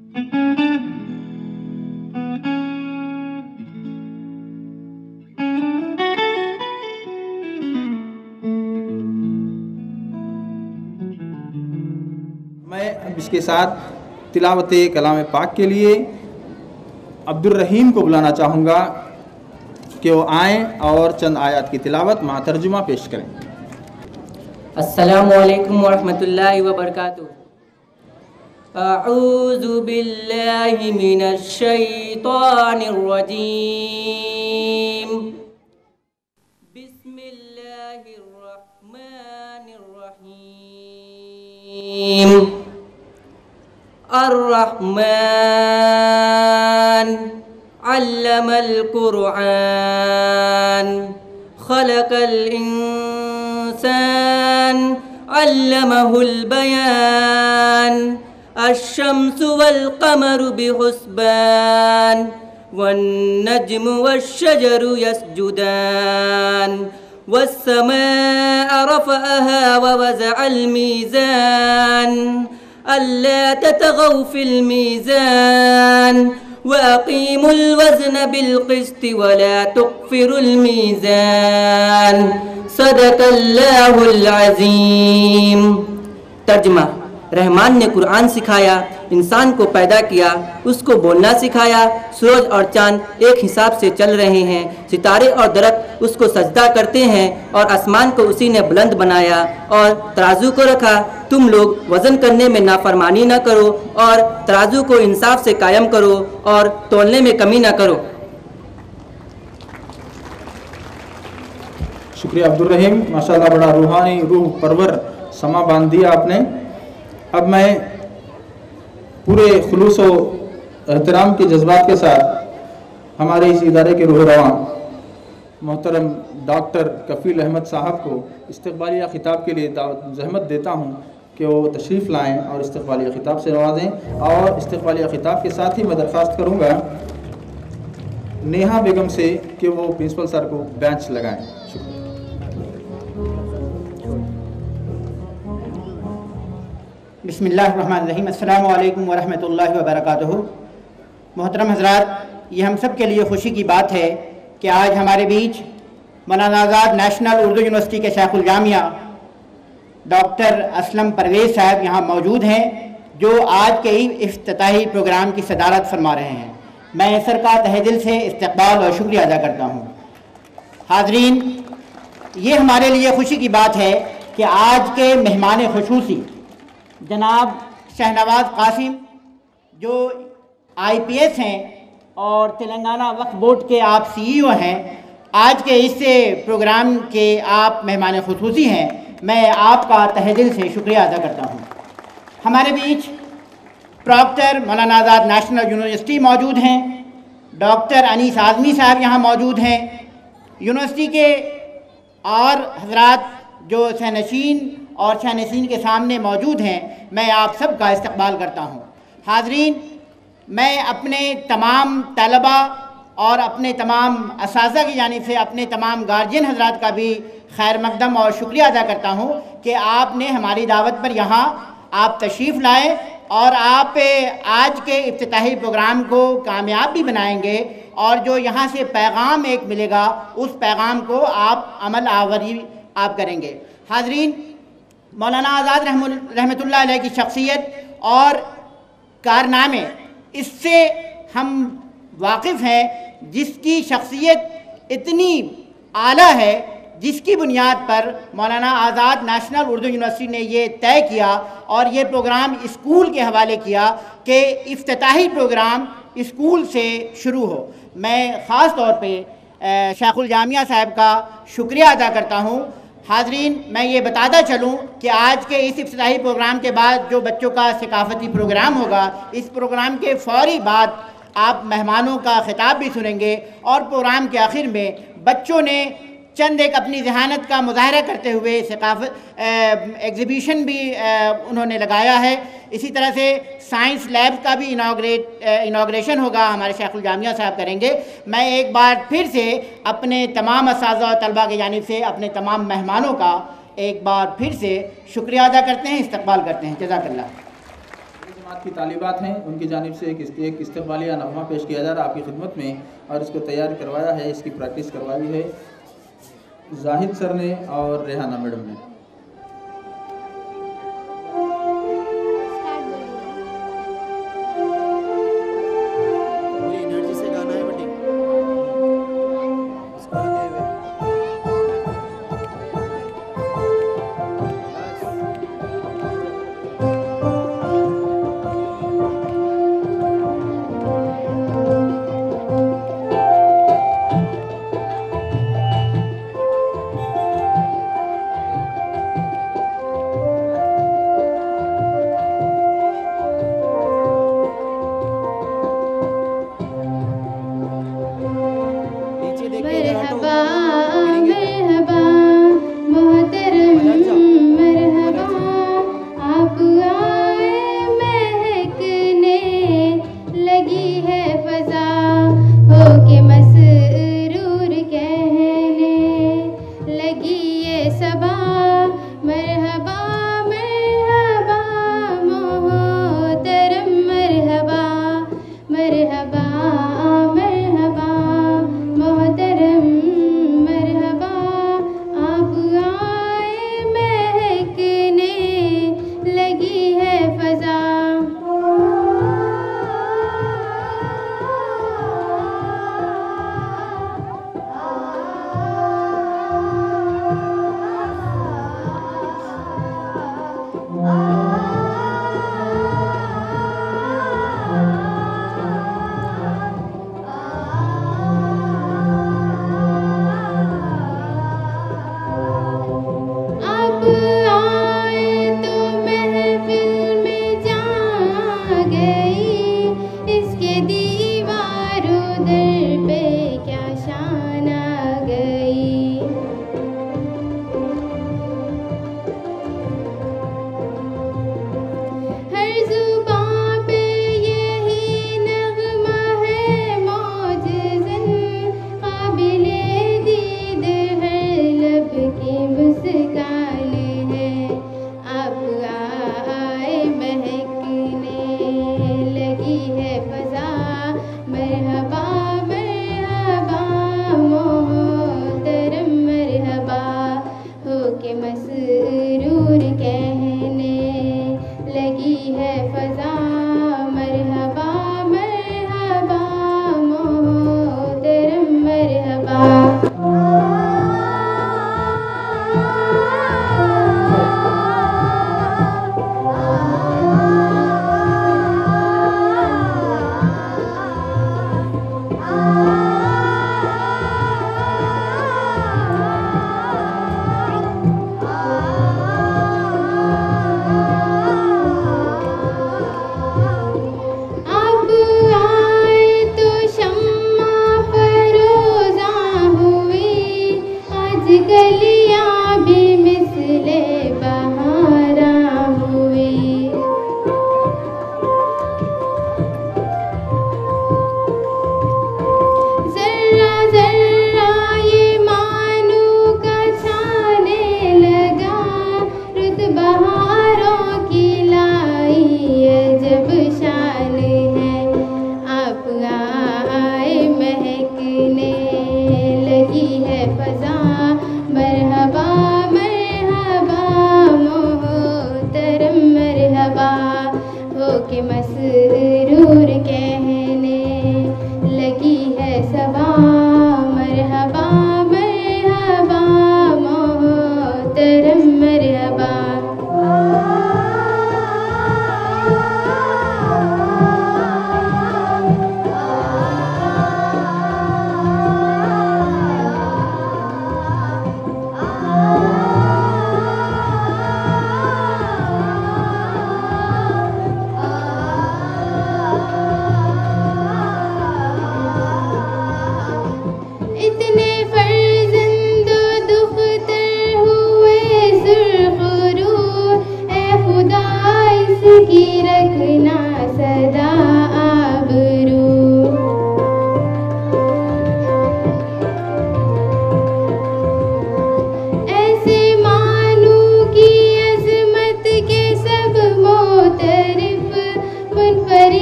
मैं अब इसके साथ तिलावत कलाम पाक के लिए अब्दुल रहीम को बुलाना चाहूँगा कि वो आएँ और चंद आयत की तिलावत मा तर्जुमा पेश करें। अस्सलामु अलैकुम वरहमतुल्लाहि वबरकातुहू। अऊज़ु बिल्लाहि मिनश शैतानिर रजीम। बिस्मिल्लाहिर रहमानिर रहीम। अर्रहमान अल्लमल कुरआन खलकल इंसान अल्लमहुल बयान अश्शम्सु वल क़मरु बिहुस्बान वन्नज्मु वश्शजरु यस्जुदान वस्समाअ रफ़अहा ववज़अल मीज़ान अल्ला ततग़ौ फ़िल मीज़ान वअक़ीमुल वज़न बिलक़िस्ति वला तुख़्फ़िरुल मीज़ान सदक़ल्लाहुल अज़ीम। तर्जुमा। रहमान ने कुरान सिखाया, इंसान को पैदा किया, उसको बोलना सिखाया। सूरज और चांद एक हिसाब से चल रहे हैं, सितारे और दरख्त उसको सजदा करते हैं और आसमान को उसी ने बुलंद बनाया और तराजू को रखा। तुम लोग वज़न करने में नाफरमानी न करो और तराजू को इंसाफ से कायम करो और तोलने में कमी न करो। शुक्रिया अब्दुल रहीम, माशाल्लाह बड़ा रूहानी रूह परवर समा बांध दिया आपने। अब मैं पूरे खुलूस और एहतराम के जज्बात के साथ हमारे इस इदारे के रूह रवां मोहतरम डॉक्टर कफ़ील अहमद साहब को इस्तक़बालिया ख़िताब के लिए ज़हमत देता हूँ कि वो तशरीफ़ लाएँ और इस्तक़बालिया ख़िताब से नवाजें। और इस्तक़बालिया ख़िताब के साथ ही मैं दरख्वास्त करूँगा नेहा बेगम से कि वो प्रिंसिपल सर को बेंच लगाएँ। शुक्रिया। बिस्मिल्लाहिर्रहमानिर्रहीम। अस्सलामु अलैकुम वरहमतुल्लाहि वबरकातुहू। मोहतरम हज़रात, ये हम सब के लिए खुशी की बात है कि आज हमारे बीच मौलाना आज़ाद नेशनल उर्दू यूनिवर्सिटी के शेखुल जामिया डॉक्टर असलम परवेज़ साहब यहाँ मौजूद हैं, जो आज के इफ्तिताही प्रोग्राम की सदारत फरमा रहे हैं। मैं सर का तहे दिल से इस्तक़बाल और शुक्रिया अदा करता हूँ। हाज़रीन, ये हमारे लिए खुशी की बात है कि आज के मेहमान खुसूसी जनाब शहनवाज़ कासिम, जो IPS हैं और तेलंगाना वक्फ बोर्ड के आप CEO हैं, आज के इस प्रोग्राम के आप मेहमान खुसूसी हैं। मैं आपका तहे दिल से शुक्रिया अदा करता हूँ। हमारे बीच प्रॉक्टर मौलाना आज़ाद नेशनल यूनिवर्सिटी मौजूद हैं, डॉक्टर अनीस आज़मी साहब यहाँ मौजूद हैं। यूनिवर्सिटी के और हजरात जो सहनशीन और शानशीन के सामने मौजूद हैं, मैं आप सब का इस्तक़बाल करता हूँ। हाज़रीन, मैं अपने तमाम तलबा और अपने तमाम असातिज़ा की जानिब से अपने तमाम गार्जियन हज़रात का भी खैर मक़दम और शुक्रिया अदा करता हूँ कि आपने हमारी दावत पर यहाँ आप तशरीफ़ लाए और आप आज के इफ्तिताही प्रोग्राम को कामयाब भी बनाएंगे और जो यहाँ से पैगाम एक मिलेगा उस पैगाम को आप अमल आवरी आप करेंगे। हाज़रीन, मौलाना आज़ाद रहमतुल्लाह अलैह की शख्सियत और कारनामे इससे हम वाकिफ़ हैं, जिसकी शख्सियत इतनी आला है जिसकी बुनियाद पर मौलाना आज़ाद नेशनल उर्दू यूनिवर्सिटी ने ये तय किया और ये प्रोग्राम स्कूल के हवाले किया कि इफ्तिताही प्रोग्राम स्कूल से शुरू हो। मैं ख़ास तौर पे शेखुल जामिया साहब का शुक्रिया अदा करता हूँ। हाज़रीन, मैं ये बताता चलूँ कि आज के इस इफ्तिताही प्रोग्राम के बाद जो बच्चों का सकाफ़ती प्रोग्राम होगा, इस प्रोग्राम के फ़ौरी बाद आप मेहमानों का ख़िताब भी सुनेंगे और प्रोग्राम के आखिर में बच्चों ने चंद एक अपनी ज़हानत का मुज़ाहरा करते हुए एग्ज़िबिशन भी उन्होंने लगाया है। इसी तरह से साइंस लैब का भी इनाग्रेशन होगा, हमारे शेखुल जामिया साहब करेंगे। मैं एक बार फिर से अपने तमाम असातिज़ा और तलबा की जानिब से अपने तमाम मेहमानों का एक बार फिर से शुक्रिया अदा करते हैं, इस्तक़बाल करते हैं। जज़ाकल्लाह। जमात की तालिबात हैं, उनकी जानिब से एक इस्तक़बालिया नग़मा पेश किया जा रहा है आपकी खिदमत में, और इसको तैयार करवाया है, इसकी प्रैक्टिस करवाई है जाहिद सर ने और रेहाना मैडम ने।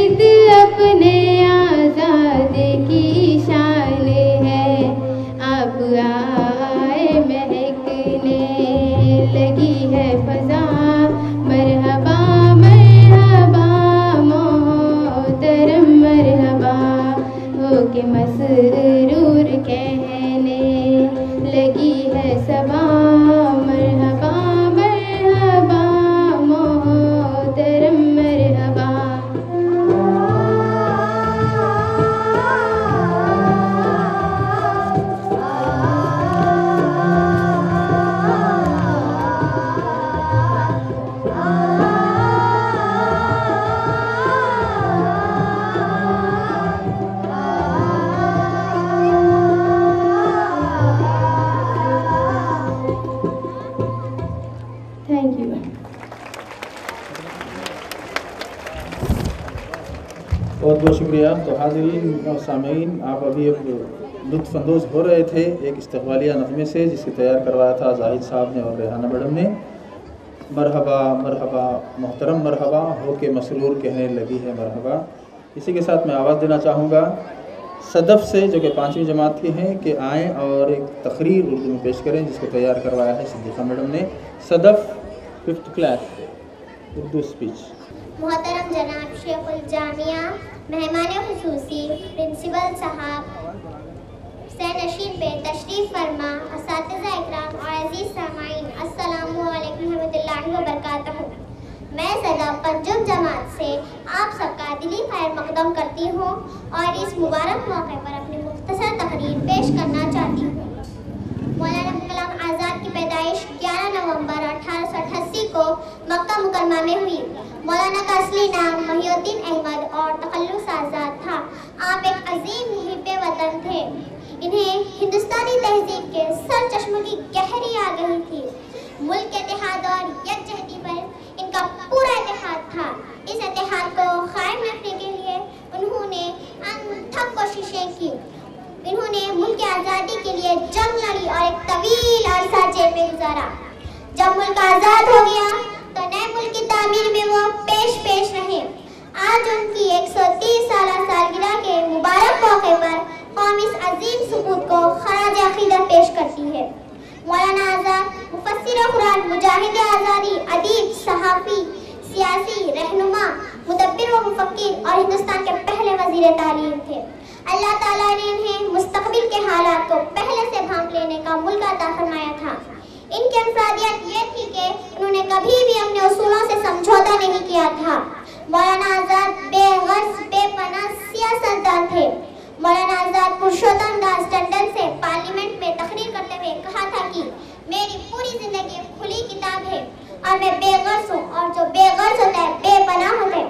गिर्द अपने आजाद की शान है, अब आए महकने लगी है फजा। मरहबा मरहबा मोहतरम मरहबा, हो के मसरूर कहने लगी है सबा। मरहबा मरहबा मोहतरम मरहबा। Thank you. बहुत बहुत शुक्रिया। तो हाज़रीन और सामीन, आप अभी लुत्फ़अंदोज़ हो रहे थे एक इस्तक़बालिया नग़मे से जिसे तैयार करवाया था जाहिद साहब ने और रेहाना मैडम ने। मरहबा मरहबा मोहतरम मरहबा, हो के मसरूर कहने लगी है मरहबा। इसी के साथ मैं आवाज़ देना चाहूँगा सदफ़ से, जो कि 5वीं जमात के हैं, कि आएँ और एक तकरीर उर्दू में पेश करें जिसको तैयार करवाया है सिद्दीक़ा मैडम ने। Sadaf 5th class Urdu speech. मोहतरम जनाब शेखुल जामिया, मेहमान खुसूसी प्रिंसिपल साहब, सैनशीन पे तशरीफ़ फरमा, असातिज़ा इकराम और अज़ीज़ सामाईन, अस्सलामु अलैकुम रहमतुल्लाहि व बरकातहू। मैं सदा 5वीं जमात से आप सबका दिली खैर मक़दम करती हूँ और इस मुबारक मौके पर अपनी मुख्तसर तकरीर पेश करना चाहती हूँ। मौलाना अबुल कलाम आज़ाद की पैदाइश 11 नवंबर 1888 को मक्का मुकरमा में हुई। मौलाना का असली नाम महिउद्दीन अहमद और तखल्लुस आज़ाद था। आप एक अजीम मुहिब्बे वतन थे। इन्हें हिंदुस्तानी तहजीब के सर चश्मे की गहरी आ गई थी। मुल्क के इत्तेहाद और यकजहती पर इनका पूरा इत्तेहाद था। इस इत्तेहाद को कायम रखने के लिए उन्होंने अनथक कोशिशें की। इन्होंने मुल्क की आज़ादी के लिए जंग लड़ी और एक तवील अरसा जेल में गुजारा। जब मुल्क आज़ाद हो गया तो नए मुल्क की तामीर में वो पेश रहे। आज उनकी 130 साल सालगिरह के मुबारक मौके पर कौम इस अजीम सुकूत को खराज अक़ीदत पेश करती है। मौलाना आज़ाद मुफस्सिर कुरान, मुजाहिद आज़ादी, अदीब, सहाफ़ी, सियासी रहनुमा, मुदब्बिर व मुफक्किर और हिंदुस्तान के पहले वज़ीर तालीम थे। अल्लाह ताला ने इन्हें मुस्तक़बिल के हालात को पहले से भांप लेने का मुल्क अता फरमाया था। इनकी अनफरादियत ये थी कि उन्होंने कभी भी अपने उसूलों से समझौता नहीं किया था। मौलाना आज़ाद बेगर्ज बेपनाह सियासतदान थे। मौलाना आज़ाद पुरुषोत्तम दास टंडन से पार्लियामेंट में तकरीर करते हुए कहा था कि मेरी पूरी ज़िंदगी खुली किताब है और मैं बेगर्ज हूँ, और जो बेगर्ज होता है बेपनाह होता है।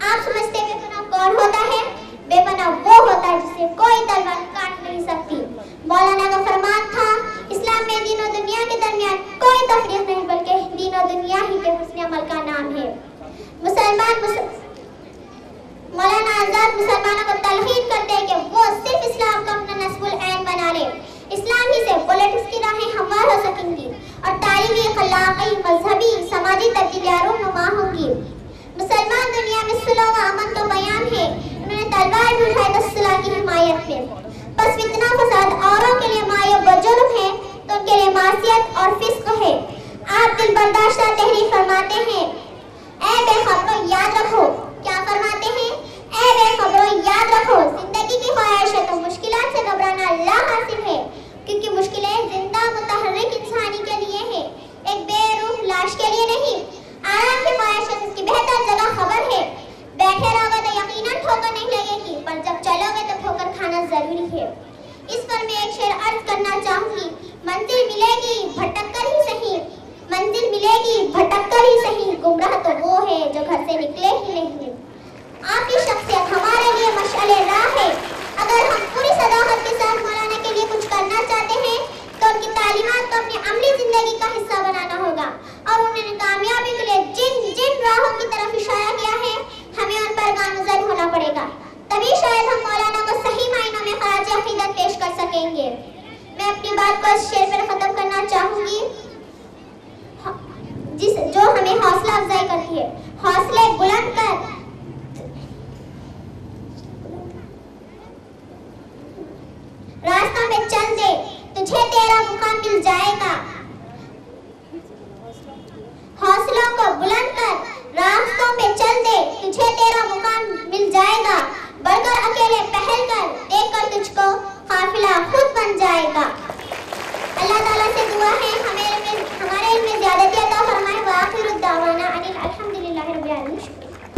आप समझते हैं बेपनाह कौन होता है? बेपनाह वो होता है जिसे कोई तलवार काट नहीं सकती। मौलाना का फरमान था, इस्लाम में दीन और दुनिया के दरमियान कोई तफरीक नहीं, बल्कि दीन और दुनिया ही के हुस्न अमल का नाम है। मौलाना आज़ाद मुसलमानों को तलकीन करते हैं कि वो सिर्फ इस्लाम को अपना नस्बुल ऐन बना ले। इस्लाम ही से पॉलिटिक्स की राहें हमवार हो सकेंगी और तारीख़ी, अखलाक़ी, मजहबी, समाजी तब्दीलियाँ रूनुमा होंगी। मुसलमान दुनिया में सुलह व अमन का बयान है। उन्होंने तलवार भी उठाई तो सुलह की हिमायत में। बस फितना फसाद औरों के लिए मायूब व जुल्म है तो उनके लिए मासियत और फिस्क है। आप दिल बर्दाश्ता तहरीर फरमाते हैं, ऐ बेखबरों याद रखो। क्या फरमाते हैं? ऐ बेखबरों याद रखो, जिंदगी की ख्वाहिश है तो मुश्किलात से घबराना ला हासिल है, क्योंकि मुश्किलें जिंदा मुतहर्रिक इंसानी के लिए है, एक बेरूह लाश के लिए नहीं। आराम की ख्वाहिश है जिसकी बेहतर जगह खबर है। बैठे रहोगे तो यकीनन ठोकर नहीं लगेगी, पर जब चलोगे तो ठोकर खाना जरूरी है। इस पर मैं एक शेर अर्ज करना चाहूंगी, मंजिल मिलेगी भटक कर ही सही, मंजिल मिलेगी भटक कर ही सही, गुमराह तो वो है जो घर से निकले ही नहीं। आपकी शख्सियत हमारे लिए मशाले राह है। अगर हम पूरी सदाकत के साथ मौलाना के लिए कुछ करना चाहते हैं तो उनकी तालीमात को अपनी अमली जिंदगी का हिस्सा बनाना होगा और उन्होंने कामयाबी के लिए जिन जिन राहों की तरफ इशारा किया है हमें उन पर गामज़द होना पड़ेगा, तभी शायद हम मौलाना को सही मायनों में खराज अक़ीदत पेश कर सकेंगे। मैं अपनी बात को इस शेर पर ख़त्म करना चाहूँगी जो हमें हौसला अफजाई करती है। हौसले बुलंद कर पे चल दे, तुझे तेरा मुकाम मिल जाएगा। हौसलों को बुलंद कर, रास्तों पे चल दे, तुझे तेरा मुकाम मिल जाएगा। बढ़कर अकेले पहल कर, देखकर तुझको काफिला खुद बन जाएगा। अल्लाह ताला से दुआ है हमारे इनमें ज़्यादती अता फरमाए। व आखिरु दावाना अनिल अल्हम्दुलिल्लाहि रब्बिल आलमीन।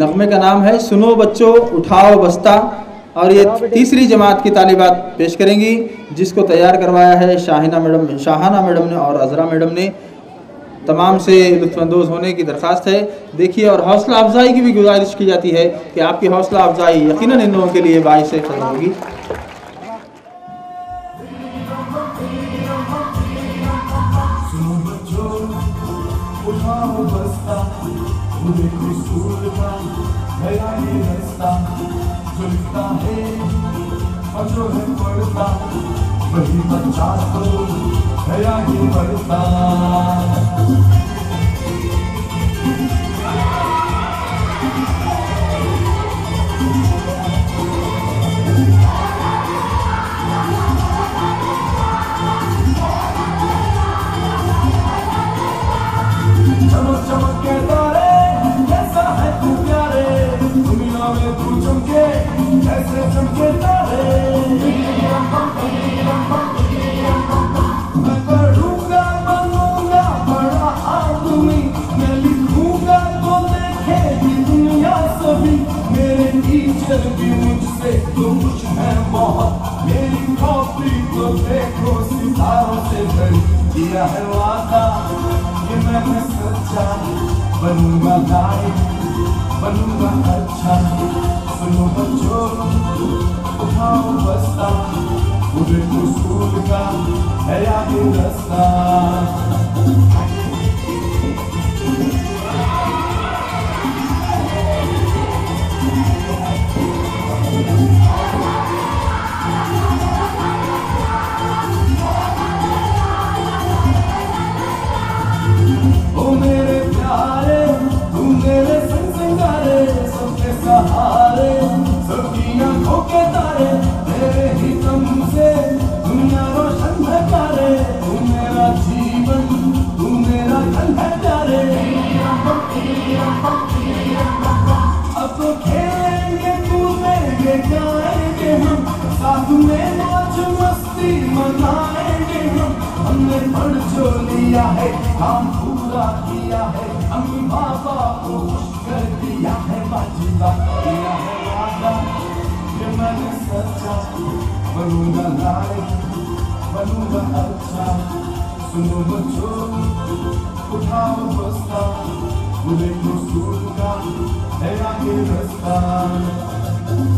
नग़मे का नाम है सुनो बच्चों उठाओ बस्ता, और ये तीसरी जमात की तालिबात पेश करेंगी, जिसको तैयार करवाया है शाहाना मैडम ने और अज़रा मैडम ने। तमाम से लुत्फ़अंदोज़ होने की दरख्वास्त है। देखिए, और हौसला अफजाई की भी गुजारिश की जाती है कि आपकी हौसला अफजाई यकीनन इन लोगों के लिए बाइस से फ़ज़ल होगी। वही बच्चा तो गया ही बढ़ता। चमक चमक के तारे कैसा है तू प्यारे, दुनिया में तू चमके कैसे चमके तारे। मैं पढ़ूंगा बनूंगा बड़ा आदमी, मैं लिखूंगा तो देखेगी दुनिया सभी। मेरे टीचर भी मुझसे तो कुछ है बहुत, मेरी कॉपी को देखो सितारों से भरी। किया है वादा कि मैं सच्चा बनूंगा, लायक बनूंगा अच्छा। सुनो बच्चों उठाओ बस्ता, पूरे उसूल का है आगे रास्ता। ओ मेरे प्यारे तू मेरे संग संगारे, सबके सहारे सबकी आंखों के तारे। तेरे ही दम से दुनिया रोशन है प्यारे, तू मेरा जीवन तू मेरा धन है प्यारे। अब तो खेलेंगे कूदेंगे गाएंगे हम, साथ में मौज मस्ती मनाएंगे हम। हमने पढ़ जो लिया है काम पूरा किया है, अम्मी बाबा को खुश कर दिया है। बाजीबा किया है वादा कि मैंने सच्चा बनूंगा, लायक बनूंगा अच्छा। सुनो बच्चों उठाओ बस्ता, पूरे उसूल का है आगे रास्ता।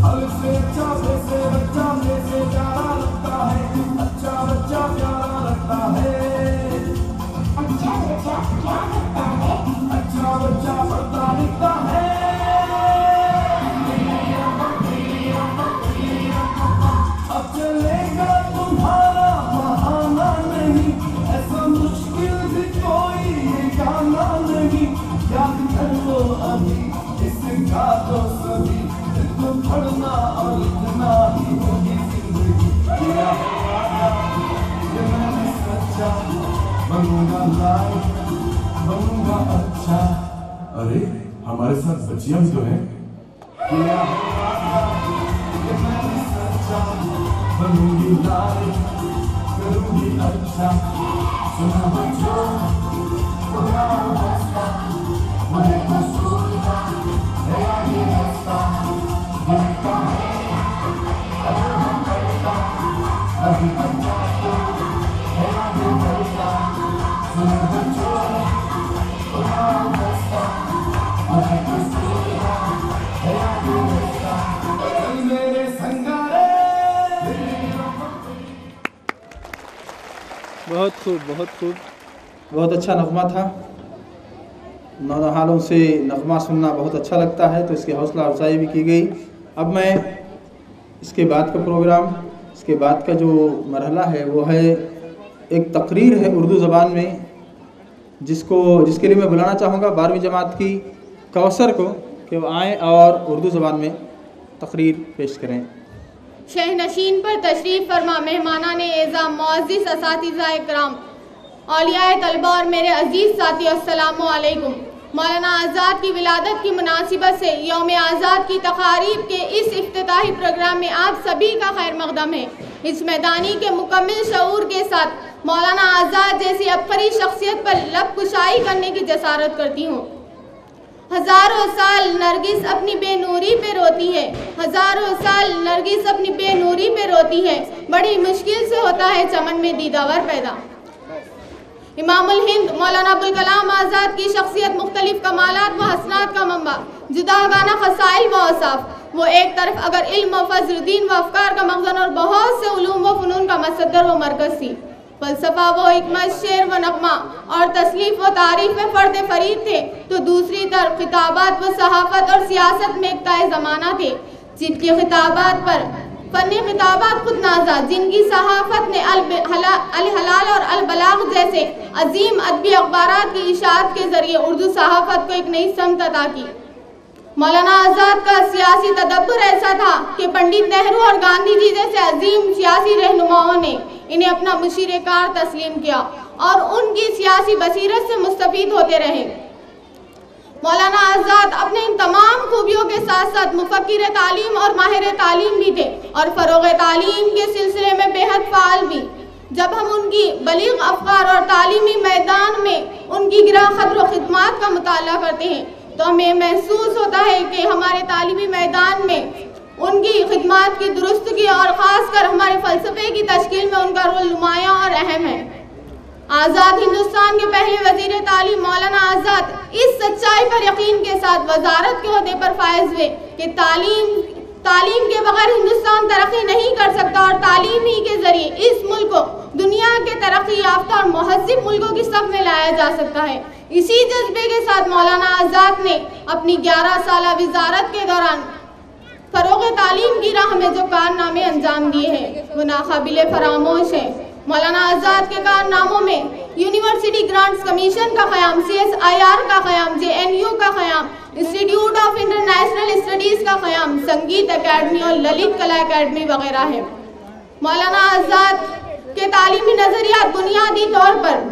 हल से अच्छा से बच्चा से प्यारा लगता है, अच्छा बच्चा प्यारा लगता है। अच्छा बच्चा क्या लगता है, अच्छा बच्चा पढ़ता लिखता है। अब चलेगा तुम्हारा बहाना नहीं, ऐसा मुश्किल भी कोई गाना नहीं। याद कर लो अभी इसका तो सभी, तो पढ़ना और लिखना ही होगी जिंदगी। किया है वादा कि मैं सच्चा बनूंगा, लायक बनूंगा अच्छा। अरे हमारे साथ बच्चियां भी तो हैं। किया है वादा कि मैं सच्चा बनूंगी, लायक करूंगी अच्छा। सुना बच्चों उठाओ बस्ता, मुझे उसूल का है आगे रास्ता। गिरता है अगर हम पढ़ता, अभी बच्चा तो है आगे बढ़ता। सुना बच्चों उठाओ बस्ता, मुझे उसूल का है आगे रास्ता। चल मेरे संगारे। बहुत खूब, बहुत खूब, बहुत अच्छा नगमा था। नौजवानों से नगमा सुनना बहुत अच्छा लगता है, तो इसकी हौसला अफजाई भी की गई। अब मैं इसके बाद का प्रोग्राम, इसके बाद का जो मरहला है वो है एक तकरीर है उर्दू ज़बान में, जिसके लिए मैं बुलाना चाहूँगा 12वीं जमात की कौसर को कि वो आएँ और उर्दू ज़बान में तकरीर पेश करें। शहनशीन पर तशरीफ़ फरमा मेहमानाने एज़ाम मुअज़्ज़िज़ असातिज़ा इकराम औलियाए तलबा और मेरे अज़ीज़ साथी अस्सलामु अलैकुम। मौलाना आज़ाद की विलादत की मुनासिबत से यौम आज़ाद की तक़ारीब के इस इफ्तिताही प्रोग्राम में आप सभी का खैर मक़दम है। इस मैदानी के मुकम्मल शऊर के साथ मौलाना आज़ाद जैसी अबकरी शख्सियत पर लब कुशाई करने की जसारत करती हूँ। हज़ारों साल नरगिस अपनी बेनूरी पे रोती है, हज़ारों साल नरगिस अपनी बेनूरी पे रोती है, बड़ी मुश्किल से होता है चमन में दीदावर पैदा। इमामुल हिंद मौलाना अबुल कलाम आज़ाद की शख्सियत मुख्तलिफ कमालात व हसनात का मंबा, जुदागाना ख़साइल व औसाफ। वो एक तरफ अगर इल्म व फज़्ल, दीन व अफ़कार का मखज़न और बहुत से उलूम व फ़नून का मसदर व मरकज़ थी। फ़लसफ़ा व हिकमत, शेर व नग़मा और तसलीफ़ व तारीफ़ में फ़र्द फ़रीद थे, तो दूसरी तरफ खिताबात व सहाफ़त और सियासत में एक ताए ज़माना थे, जिनके खिताबात पर फ़न खिताबात खुद नाजा, जिनकी सहाफ़त ने अल हलाल और अल बलाग जैसे अजीम अदबी अखबारात की इशाअत के ज़रिए उर्दू सहाफ़त को एक नई समत अता की। मौलाना आज़ाद का सियासी तदब्बुर ऐसा था कि पंडित नेहरू और गांधी जी जैसे अजीम सियासी रहनुमाओं ने इन्हें अपना मुशीर-ए-कार तस्लीम किया और उनकी सियासी बसीरत से मुस्तफ़ीद होते रहे। मौलाना आज़ाद अपने इन तमाम खूबियों के साथ साथ मुफ़क्किर तालीम और माहिर तालीम भी थे और फ़रोग़ तालीम के सिलसिले में बेहद फ़ाल भी। जब हम उनकी बलीग़ अफ़कार और तालीमी मैदान में उनकी गिरा क़द्र ख़िदमात का मुताला करते हैं तो हमें महसूस होता है कि हमारे तालीमी मैदान में उनकी खिदमात की दुरुस्तगी और ख़ासकर हमारे फ़लसफ़े की तश्कील में उनका रोल नुमायाँ और अहम है। आज़ाद हिंदुस्तान के पहले वज़ीर तालीम मौलाना आज़ाद इस सच्चाई पर यकीन के साथ वज़ारत के ओहदे पर फायज़ हुए कि तालीम के बगैर हिंदुस्तान तरक्की नहीं कर सकता और तालीम ही के ज़रिए इस मुल्क को दुनिया के तरक्की याफ्ता और मुहज़्ज़िब मुल्कों की सफ़ में लाया जा सकता है। इसी जज्बे के साथ मौलाना आज़ाद ने अपनी 11 साला वज़ारत के दौरान फ़रोग़ तालीम की राह में जो कारनामे अंजाम दिए हैं वो नाक़ाबिल फ़रामोश हैं। मौलाना आज़ाद के कारनामों में यूनिवर्सिटी ग्रांट्स कमीशन का क़याम, CSIR का क़याम, JNU का क़याम, इंस्टीट्यूट ऑफ इंटरनेशनल स्टडीज़ का क़याम, संगीत अकेडमी और ललित कला अकेडमी वगैरह है। मौलाना आज़ाद के तालीमी नज़रियात बुनियादी तौर पर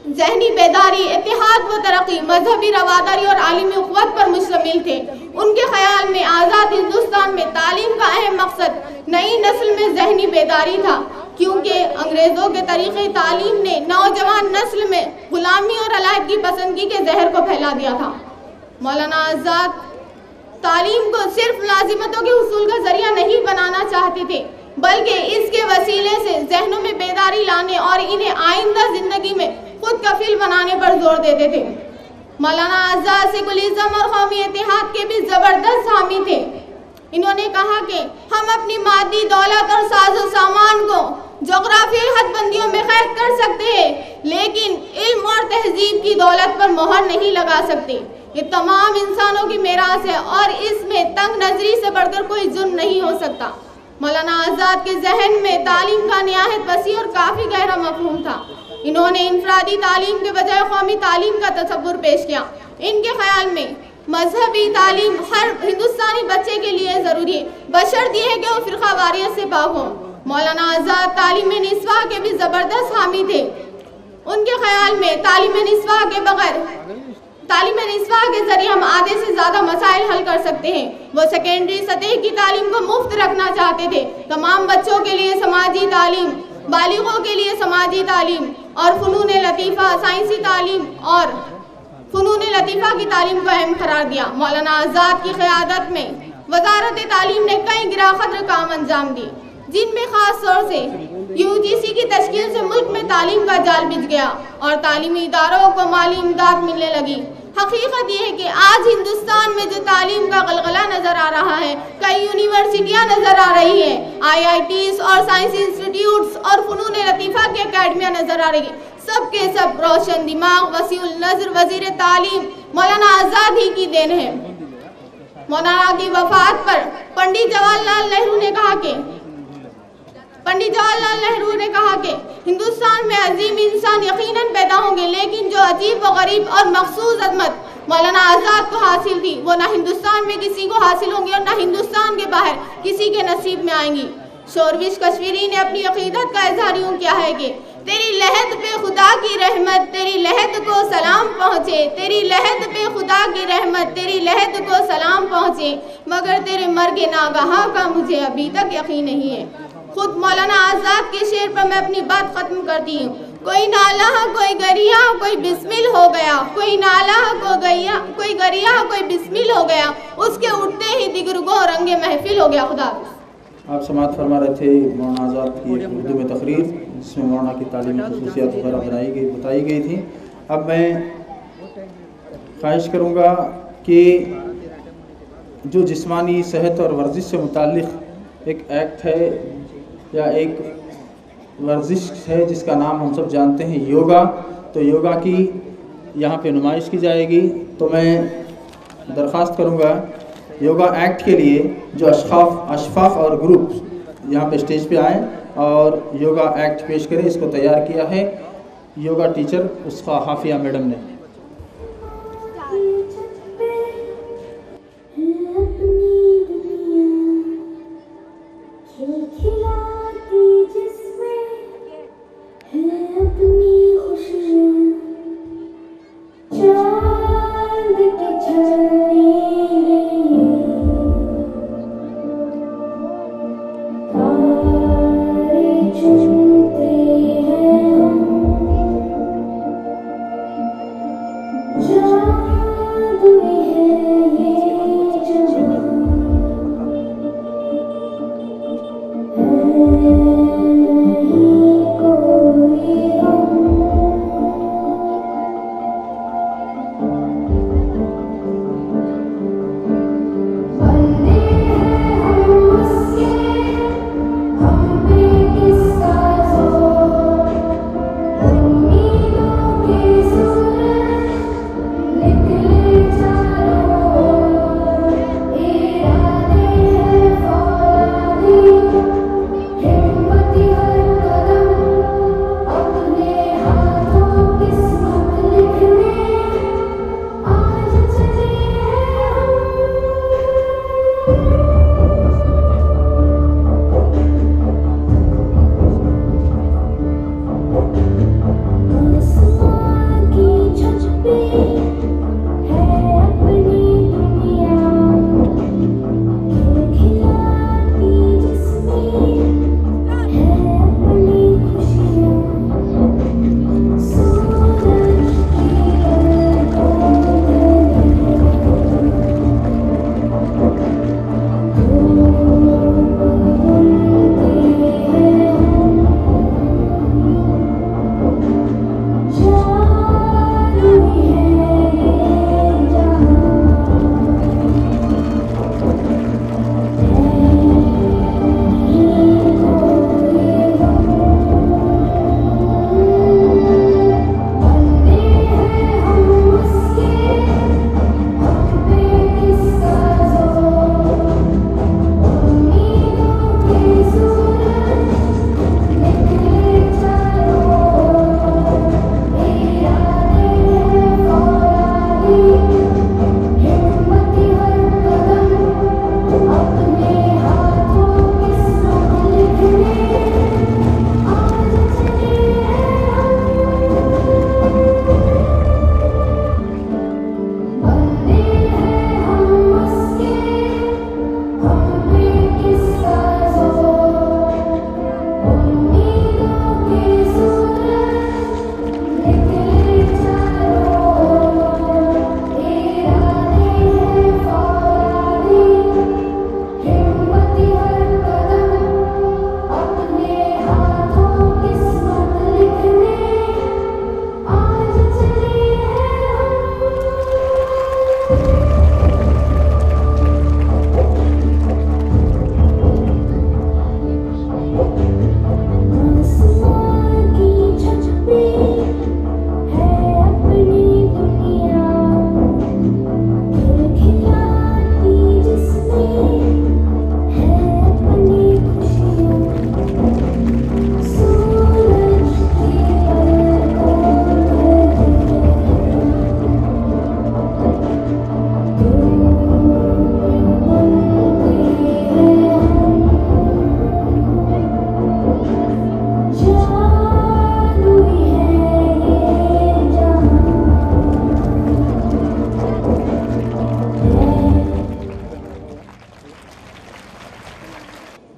ज़हनी बेदारी, इत्तेहाद व तरक्की, मजहबी रवादारी और आलिमी उख़्वत पर मुश्तमिल थे। उनके ख़याल में आज़ाद हिंदुस्तान में तालीम का अहम मकसद नई नस्ल में ज़हनी बेदारी था, क्योंकि अंग्रेज़ों के तरीक़े तालीम ने नौजवान नस्ल में ग़ुलामी और अलहदगी पसंदगी के जहर को फैला दिया था। मौलाना आज़ाद तालीम को सिर्फ लाजिमतों के हुसूल का ज़रिया नहीं बनाना चाहते थे, बल्कि इसके वसीले से जहनों में बेदारी लाने और इन्हें आइंदा ज़िंदगी में खुद कफील बनाने पर जोर देते थे। मौलाना आज़ाद सेकुलरिज़्म और कौमी इत्तेहाद के भी ज़बरदस्त हामी थे। इन्होंने कहा कि हम अपनी मादी दौलत और साजो सामान को जोग्राफियाई हदबंदियों में कैद कर सकते हैं, लेकिन इल्म और तहजीब की दौलत पर मोहर नहीं लगा सकते। ये तमाम इंसानों की मेरास है और इसमें तंग नजरी से बढ़कर कोई जुर्म नहीं हो सकता। मौलाना आज़ाद के जहन में तालीम का निहायत वसी और काफ़ी गहरा मफ़हूम था। इन्होंने इनफरादी तालीम के बजाय कौमी तालीम का तसव्वुर पेश किया। इनके ख्याल में मजहबी तालीम हर हिंदुस्तानी बच्चे के लिए ज़रूरी है, बशर्त यह है कि वो फ़िरका वारियत से पाक हो। मौलाना आज़ाद तालीम निस्वाह के भी ज़बरदस्त हामी थे। उनके ख्याल में तालीम निस्वाह के बगैर तालीम निस्वाह के ज़रिए हम आधे से ज़्यादा मसाइल हल कर सकते हैं। वो सेकेंडरी सतह की तालीम को मुफ्त रखना चाहते थे। तमाम बच्चों के लिए समाजी तालीम, बालिगों के लिए समाजी तालीम और फ़नून लतीफ़ा, साइंसी तालीम और फ़नून लतीफ़ा की तालीम को अहम करार दिया। मौलाना आज़ाद की क़यादत में वज़ारत तालीम ने कई गिराक़द्र काम अंजाम दिए, जिनमें ख़ास तौर से UGC की तश्कील से मुल्क में तालीम का जाल बिछ गया और तालीमी इदारों को माली इमदाद मिलने लगी। हकीकत यह है कि आज हिंदुस्तान में जो तालीम का गलगला नज़र आ रहा है, कई यूनिवर्सिटियाँ नज़र आ रही हैं, IITs और साइंस इंस्टीट्यूट्स और फ़नून लतीफ़ा की अकेडमियाँ नज़र आ रही हैं। सब के सब रोशन दिमाग, वसीउल नज़र वज़ीर तालीम मौलाना आज़ाद ही की देन है। मौलाना की वफ़ात पर पंडित जवाहरलाल नेहरू ने कहा कि हिंदुस्तान में अजीम इंसान यकीनन पैदा होंगे, लेकिन जो अजीब व गरीब और मखसूस अजमत मौलाना आज़ाद को हासिल थी वो ना हिंदुस्तान में किसी को हासिल होंगी और ना हिंदुस्तान के बाहर किसी के नसीब में आएंगी। शोरविश कश्मीरी ने अपनी अकीदत का इजहार यूं किया है कि तेरी लहद पे खुदा की रहमत तेरी लहद को सलाम पहुँचे, तेरी लहद पे खुदा की रहमत तेरी लहद को सलाम पहुँचे, मगर तेरे मर्ग नागहा का मुझे अभी तक यकीन नहीं है। खुद मौलाना आज़ाद के शेर पर मैं अपनी बात ख़त्म करती हूँ। कोई नाला कोई गरिया कोई बिस्मिल हो गया, कोई नाला कोई गरिया कोई बिस्मिल हो गया, उसके उठते ही दिगरुगो रंगे महफिल हो गया। खुदा आप समाअत फरमा रहे थे मौलाना आज़ाद की उर्दू में तकरीर, जिसमें मौलाना की तालीमी ख़ुसूसियात वगैरह बताई गई थी। अब मैं ख्वाहिश करूँगा कि जो जिस्मानी सेहत और वर्जिश से मुताल्लिक़ एक एक्ट है या एक वर्जिश है जिसका नाम हम सब जानते हैं योगा, तो योगा की यहाँ पे नुमाइश की जाएगी। तो मैं दरख्वास्त करूँगा योगा एक्ट के लिए जो अशफाक और ग्रुप यहाँ पे स्टेज पे आए और योगा एक्ट पेश करें। इसको तैयार किया है योगा टीचर उसका हाफिया मैडम ने।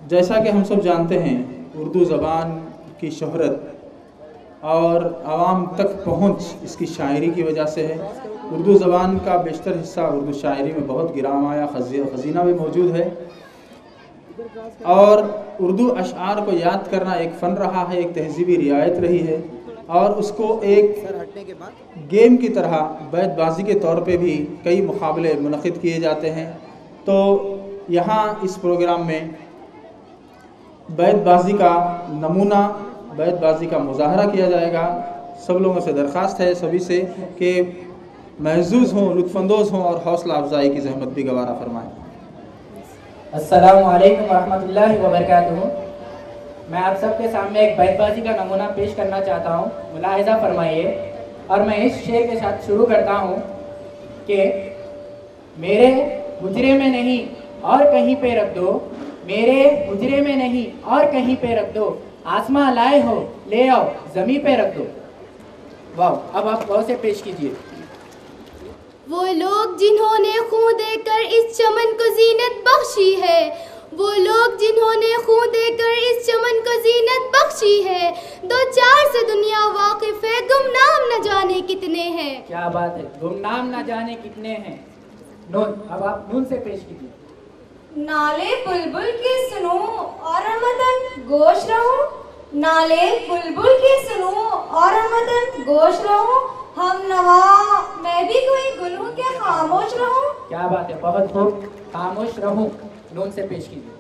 जैसा कि हम सब जानते हैं, उर्दू ज़बान की शोहरत और आवाम तक पहुंच इसकी शायरी की वजह से है। उर्दू ज़बान का बेशतर हिस्सा उर्दू शायरी में बहुत गिराम आया, खजीना भी मौजूद है। और उर्दू अशआर को याद करना एक फ़न रहा है, एक तहजीबी रियायत रही है, और उसको एक गेम की तरह बैतबाजी के तौर पे भी कई मुकाबले मुनक़िद किए जाते हैं। तो यहाँ इस प्रोग्राम में बैतबाजी का नमूना, बैतबाजी का मुज़ाहरा किया जाएगा। सब लोगों से दरख्वास्त है सभी से कि महजूज़ हों, लुत्फ़अंदोज़ हों और हौसला अफजाई की जहमत भी गवारा फरमाएँ। अस्सलामु अलैकुम वरहमतुल्लाहि वबरकातुहू। मैं आप सबके सामने एक बैतबाजी का नमूना पेश करना चाहता हूँ, मुलाहिज़ा फरमाइए। और मैं इस शेर के साथ शुरू करता हूँ कि मेरे हुजरे में नहीं और कहीं पे रख दो, मेरे हुजरे में नहीं और कहीं पे रख दो, आसमां लाए हो ले आओ ज़मीं पे रख दो। वाह, अब आप गौर से पेश कीजिए। वो लोग जिन्होंने खून देकर इस चमन को जीनत बख्शी है, वो लोग जिन्होंने खून देकर इस चमन को जीनत बख्शी है, दो चार से दुनिया वाकिफ है, गुमनाम न जाने कितने हैं। क्या बात है, गुमनाम न जाने कितने हैं। नून, अब आप नून से पेश कीजिए। नाले बुलबुल की सुनो और रमदन गोश रहो, नाले बुलबुल की सुनो और रमदन गोश रहो, हम नवा मैं भी कोई गुल हूं क्या खामोश रहूं। क्या बात है, बहुत खूब, खामोश रहूं। नून से पेश कीजिए।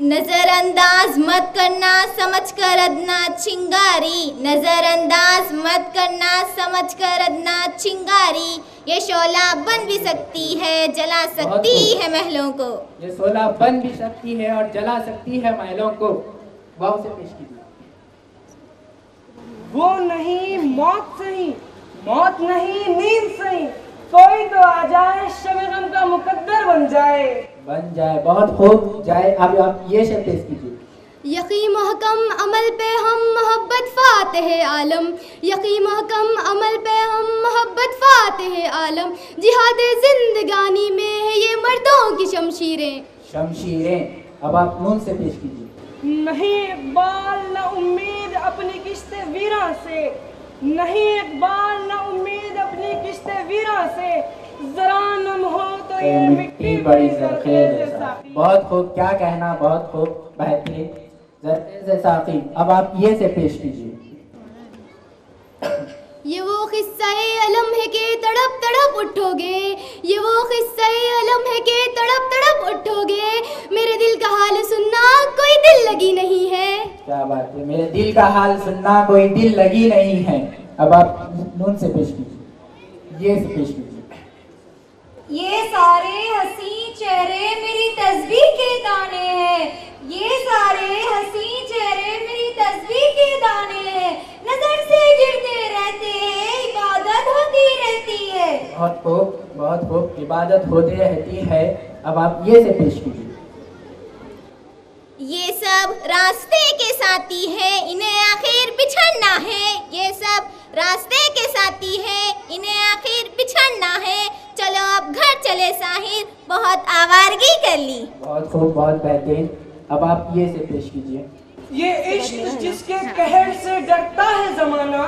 नजरअंदाज मत करना समझ कर अदना चिंगारी, नजरअंदाज मत करना समझ कर अदना चिंगारी, ये शोला बन भी सकती है जला सकती है महलों को, ये शोला बन भी सकती है और जला सकती है महलों को। वाव से पेश कीजिए। वो नहीं मौत सही, मौत नहीं नींद सही, कोई तो आ जाए शब गम का मुकद्दर बन जाए। बन जाए, बहुत खूब जाए। अब आप ये शब्द पेश कीजिए। यकी महकम अमल पे हम मोहब्बत फातिह आलम, यकी महकम अमल पे हम मोहब्बत फातिह आलम, जिहाद जिंदगानी में है ये मर्दों की शमशीरें। शमशीरें, अब आप नून से पेश कीजिए। नहीं इकबाल न उम्मीद अपनी किश्ते वीरा से, नहीं इकबाल न उम्मीद अपनी किश्ते वीरा से, जरा नम हो तो ये मिट्टी बड़ी ज़रख़ेज़ जैसा। बहुत खूब, क्या कहना, बहुत खूब, बेहतरीन, ज़रख़ेज़ साक़ी। अब आप ये से पेश कीजिए। ये वो किस्सा-ए अलम है कि तड़प तड़प उठोगे, ये वो किस्सा-ए अलम है कि तड़प तड़प उठोगे, मेरे दिल का हाल सुनना कोई दिल लगी नहीं है। क्या बात है, मेरे दिल का हाल सुनना कोई दिल लगी नहीं है। अब आप नून से पेश कीजिए। ये से पेश कीजिए। ये सारे हसी चेहरे मेरी तस्बीह के दाने हैं, ये सारे हसी चेहरे मेरी तस्बीह के दाने हैं, नजर से गिरते रहते हैं, इबादत होती रहती है। बहुत खूब, बहुत खूब, इबादत होती रहती है। अब आप ये से पेश कीजिए। ये सब रास्ते के साथी है, इन्हें आखिर बिछड़ना है, ये सब रास्ते के साथी है, इन्हें आखिर बिछड़ना है, चलो अब घर चले साहिर, बहुत आवारगी कर ली। बहुत खूब, बहुत बेहतरीन। अब आप ये से पेश कीजिए। ये इश्क जिसके कहर से डरता है जमाना,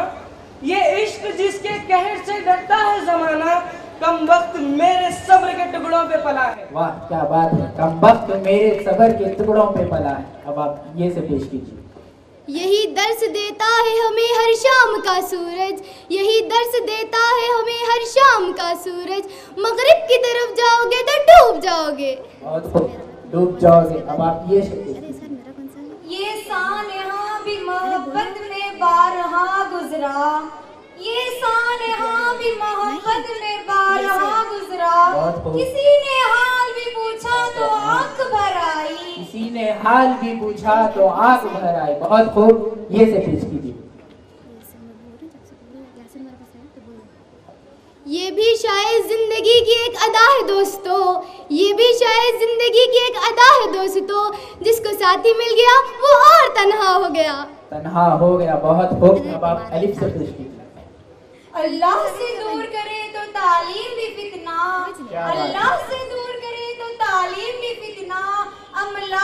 ये इश्क जिसके कहर से डरता है जमाना, कम वक्त मेरे सब्र के टुकड़ों पे पला है। वाह, क्या बात है, कम वक्त मेरे सब्र के टुकड़ों पे पला है। अब आप ये से पेश कीजिए। यही दर्स देता है हमें हर शाम का सूरज, यही दर्स देता है हमें हर शाम का सूरज, मगरिब की तरफ जाओगे तो डूब जाओगे। बहुत खूब, डूब जाओगे। अब आप ये शब्द। ये सानहा भी मोहब्बत में बारहा गुजरा, ये सानहा भी मोहब्बत में बारहा गुजरा, किसी ने हाल भी पूछा तो आंख भर आई, किसी ने हाल भी पूछा तो आंख भर आई। बहुत खूब, ये से पेश कीजिए। ये भी शायद जिंदगी की एक अदा है दोस्तों, ये भी शायद जिंदगी की एक अदा है दोस्तों, जिसको साथी मिल गया वो और तन्हा हो गया। तन्हा हो गया, बहुत खूब। अब आप अलिफ से पेश कीजिए। अल्लाह से दूर करे तो तालीम भी फितना, अल्लाह से दूर करे तो तालीम भी फितना, अमला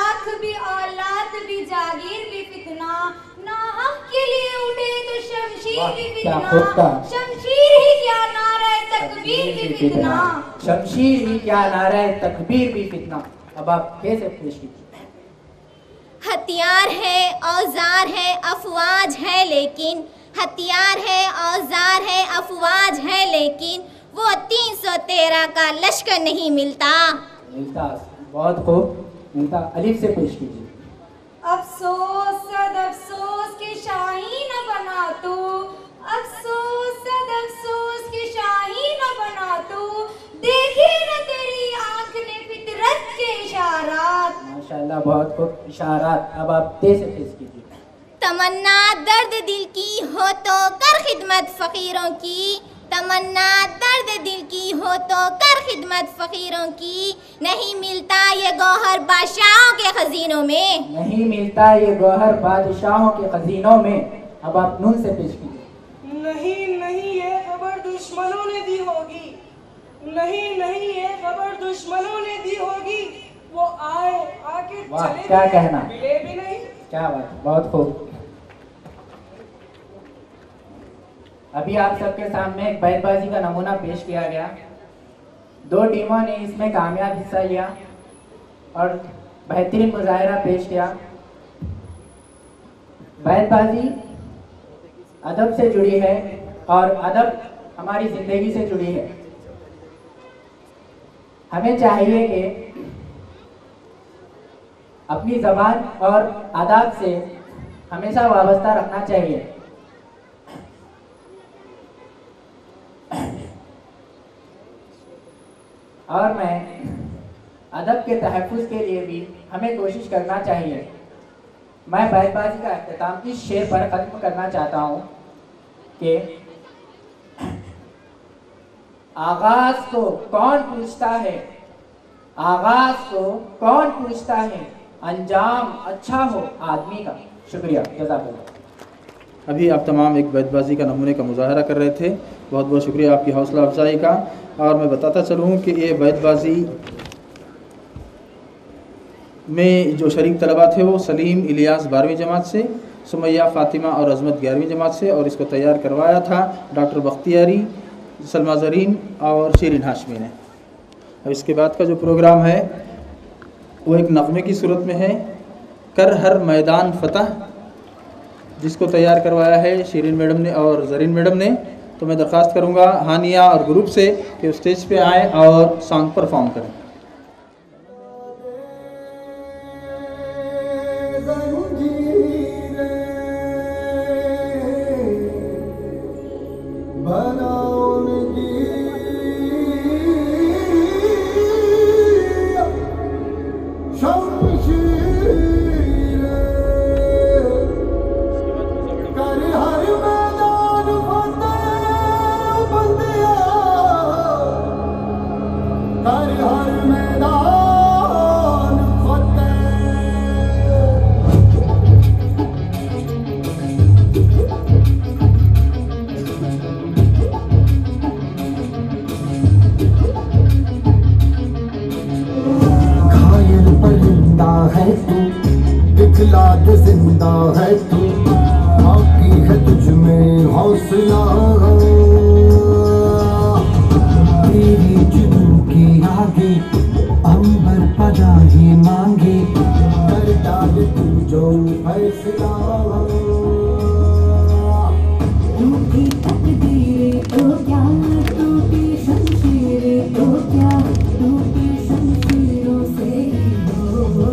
जागीर भी फितना, ना हक के लिए उठे तो शमशीर भी क्या फितना, खूबका। शमशीर ही क्या नारा तकबीर भी फितना। शमशीर ही क्या नारा है तकबीर भी फितना। अब आप कैसे पेश कीजिए। हथियार है औजार है अफवाज है लेकिन, हथियार है औजार है अफवाज है लेकिन, वो 313 का लश्कर नहीं मिलता। मिलता, बहुत खूब, मिलता। अलीफ से पेश कीजिए। अफसोस सद अफसोस के शाही न बना तू, अफसोस सद अफसोस के शाही न बना तू, देखे न तेरी आंख ने फितरत के इशारात। माशाल्लाह, बहुत खूब, इशारात। अब आप तेज से पेश कीजिए। तमन्ना दर्द दिल की हो तो कर खिदमत फकीरों की, तमन्ना दर्द दिल की हो तो कर खिदमत फकीरों की, नहीं मिलता ये गौहर बादशाहों के खजीनों में, नहीं मिलता ये गौहर बादशाहों के खजीनों में। अब आप नून से पेश कीजिए। नहीं नहीं ये खबर दुश्मनों ने दी होगी, नहीं नहीं ये खबर दुश्मनों ने दी होगी, वो आए आके वाह, चले क्या गए, कहना। मिले भी नहीं। क्या बात, बहुत खूब। अभी आप सबके सामने एक बैतबाजी का नमूना पेश किया गया। 2 टीमों ने इसमें कामयाब हिस्सा लिया और बेहतरीन मुजाहिरा पेश किया। बैतबाजी अदब से जुड़ी है और अदब हमारी जिंदगी से जुड़ी है। हमें चाहिए कि अपनी ज़बान और आदाब से हमेशा वाबस्ता रखना चाहिए। और मैं अदब के तहफ़्फ़ुज़ के लिए भी हमें कोशिश करना चाहिए। मैं बैतबाजी का अख्तिताम इस शेर पर ख़त्म करना चाहता हूँ कि आगाज़ को कौन पूछता है, आगाज़ को कौन पूछता है, अंजाम अच्छा हो आदमी का। शुक्रिया, जज़ाकल्लाह। अभी आप तमाम एक बैतबाजी का नमूने का मुजाहरा कर रहे थे। बहुत बहुत शुक्रिया आपकी हौसला अफजाई का। और मैं बताता चलूँ कि ये बैतबाजी में जो शरीक तलबा थे वो सलीम इलियास 12वीं जमात से, सुमैया फ़ातिमा और अज़मत 11वीं जमात से, और इसको तैयार करवाया था डॉक्टर बख्तियारी, सलमा ज़रीन और शीरिन हाशमी ने। अब इसके बाद का जो प्रोग्राम है वो एक नग़मे की सूरत में है, कर हर मैदान फ़तह, जिसको तैयार करवाया है शीरिन मैडम ने और ज़रीन मैडम ने। तो मैं दरख्वास्त करूँगा हानिया और ग्रुप से कि स्टेज पे आएँ और सॉन्ग परफॉर्म करें। जिंदा है तू, बाकी है तुझ में हौसला, तेरी जुनून के आगे अंबर पनाही मांगे, कर डाल तू जो फैसला। टूटी तकदीरें तो क्या, टूटी शमशीरें तो क्या, टूटी शमशीरों से ही हो।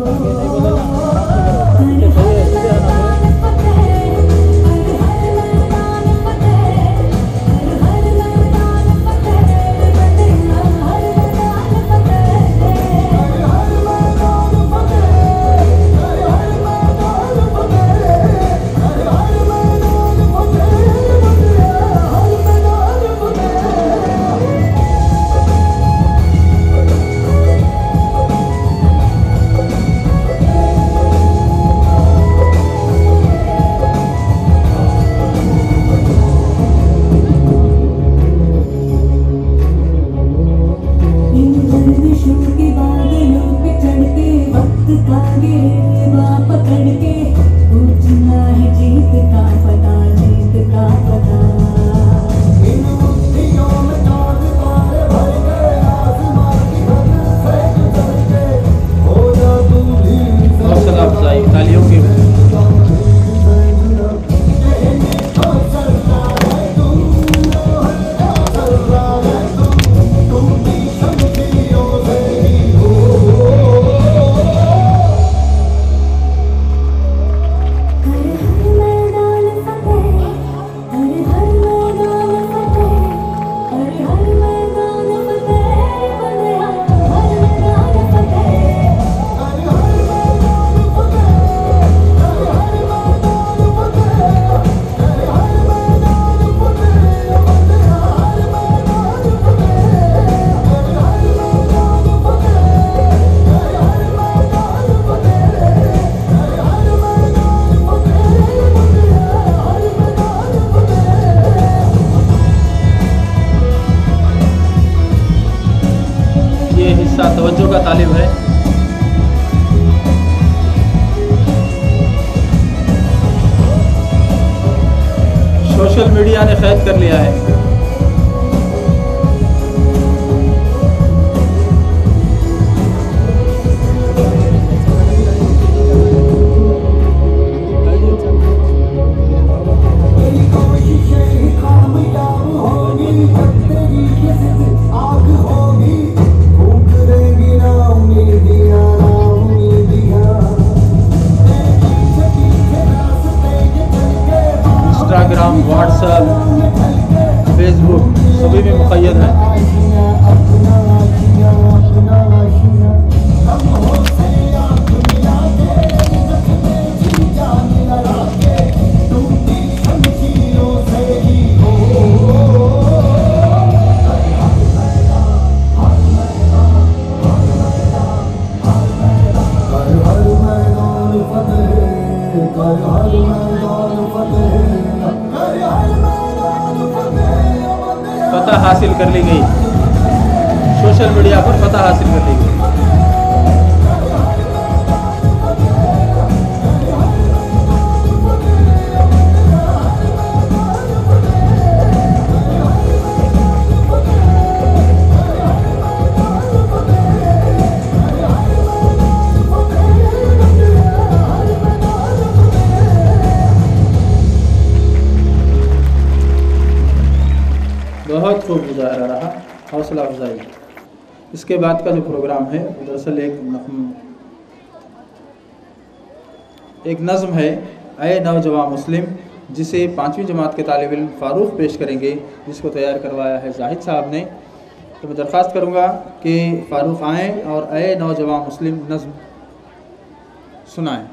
का गिरवा पकड़ के पूछना है जीत का पता, जीत का पता। इन मुट्ठियों में चांद तारे भर गए, आसमां की हद से गुजर के हो जा तू भी। हौसला अफजाई, तालियों की तवज्जो का तालिब है। सोशल मीडिया ने कैद कर लिया है। इंस्टाग्राम, व्हाट्सएप, फेसबुक सभी में मुक़य्यद है। फतह हासिल कर ली गई, सोशल मीडिया पर फतह हासिल कर ली गई। बहुत खूब गुजारा रहा, हौसला अफजाई। इसके बाद का जो प्रोग्राम है दरअसल एक नज़्म है, ऐ नौजवान मुस्लिम, जिसे 5वीं जमात के तालिब इल्म फ़ारूक पेश करेंगे, जिसको तैयार करवाया है जाहिद साहब ने। तो मैं दरख्वास्त करूँगा कि फ़ारूक आएँ और ऐ नौजवान मुस्लिम नज़्म सुनाएँ।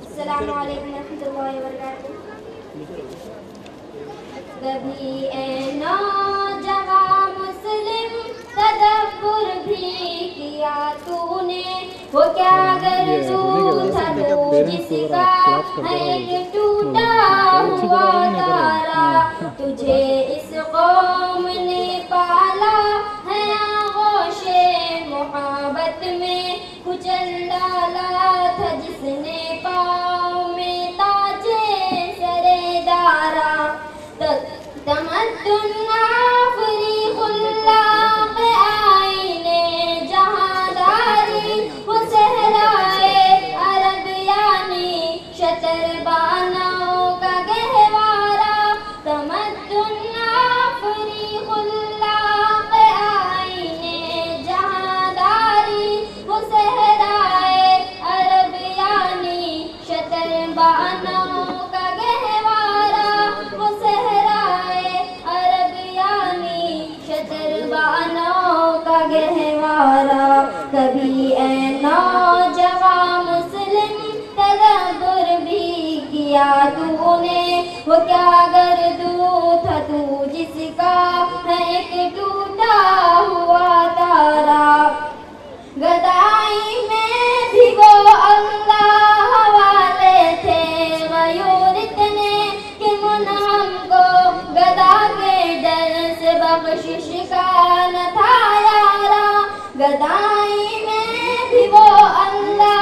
अस्सलामु अलैकुम रहमतुल्लाहि व बरकातुहू। कभी ऐ नौजवान मुस्लिम तदब्बुर भी किया तूने, वो क्या गरजू था तू जिसका है एक टूटा हुआ तारा, तुझे इस कौम ने पाला है आगोशे मोहब्बत में, कुचल डाला था जिसने पाँव में ताजे सरेदारा, तमद्दुन आफरी खुल्लाक़ आईने जहांदारी, वो सहराए अरब यानी शतरबानों का गहवारा, तमद्दुन आफरी खुल्लाक़ आईने जहांदारी, वो सहराए अरब यानी शतरबानों का गहवारा, वो का गहवारा। कभी ऐ नौजवान मुस्लिम तदब्बुर भी किया तूने, वो क्या गर्दू था तू जिसका है एक टूटा हुआ तारा, गदाई में भी वो अल्लाह वाले थे गयूर इतने कि मुनहम को गदा के डर से बख्शिश का न था यारा, गदाई में भी वो अल्लाह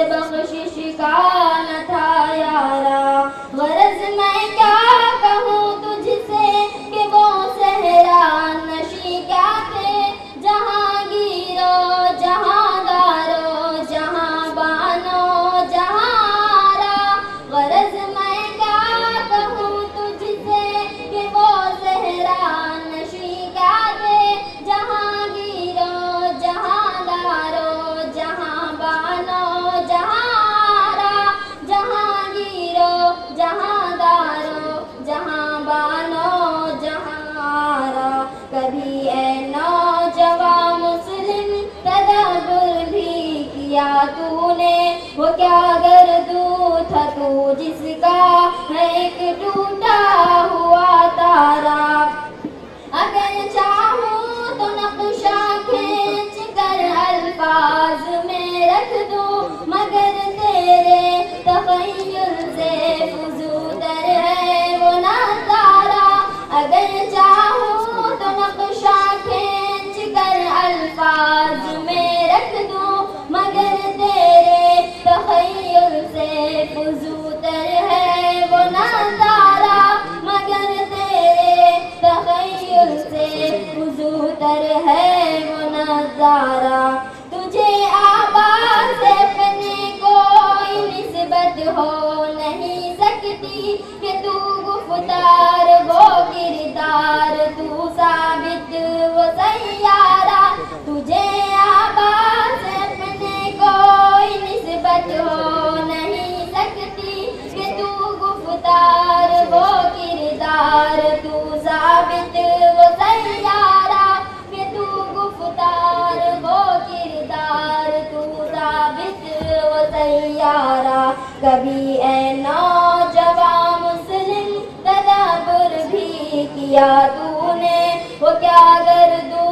बख्शिश का न था यारा। गरज मैं क्या कहूँ तुझसे कि वो सहरा नशी क्या थे, जहांगीरो जहांदारो जहां बानो जहारा। गरज मैं क्या कहूँ तुझसे कि वो सहरा नशी क्या थे, जहांगीरो जहांदारो जहां बानो जहारा। जहांगीरो जहांदारो जहां बानो जहारा। कभी ए नौजवान मुस्लिम तदब्बुर भी किया तूने, वो क्या गर्दू था तू जिसका है एक टूटा हुआ तारा। अगर चाहूँ तो नक्शा खींच कर अल्फाज में रख दूँ, मगर तेरे तख़य्युल से फुज़ूतर है वो नज़ारा। अगर चाहूँ तो नक्शा खींच कर अल्फाज में रख दूँ, मगर तेरे तख़य्युल से फुज़ूतर है वो नज़ारा। मगर तेरे तख़य्युल से फुज़ूतर है वो नज़ारा। तुझे आवाज़ अपने कोई निस्बत हो नहीं सकती कि तू गुफ्तार वो किरदार तू साबित वो सैयारा। तुझे आवाज़ अपने कोई निस्बत हो नहीं सकती कि तू गुफ्तार वो किरदार तू साबित वो सैयारा। कि तू गुफ्तार वो किरदार तू साबित वो सैयारा। कभी ए नौजवान मुस्लिम तदब्बुर भी किया तूने, वो क्या गर्दू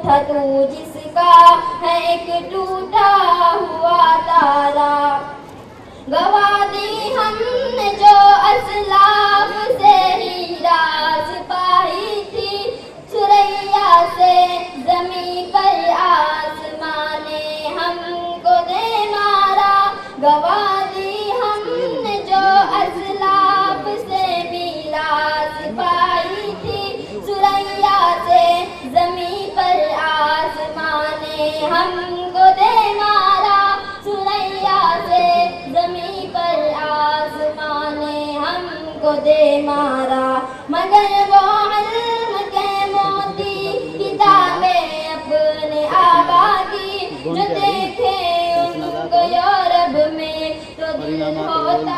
था तू जिसका है एक टूटा हुआ तारा। गवा दी हमने जो असलाफ से ही राज पाई थी, सुरैया से ज़मीं पर आसमां ने हमको दे मारा। गवा दी हमने जो असलाफ से मीरास पाई थी, सुरैया से ज़मीं पर आसमां ने हमको दे मारा। सुरैया से ज़मीं पर आसमां ने हमको दे मारा। मगर वो इल्म के मोती किताबें अपने आबा की, जो देखे उनको यूरोप में तो दिल होता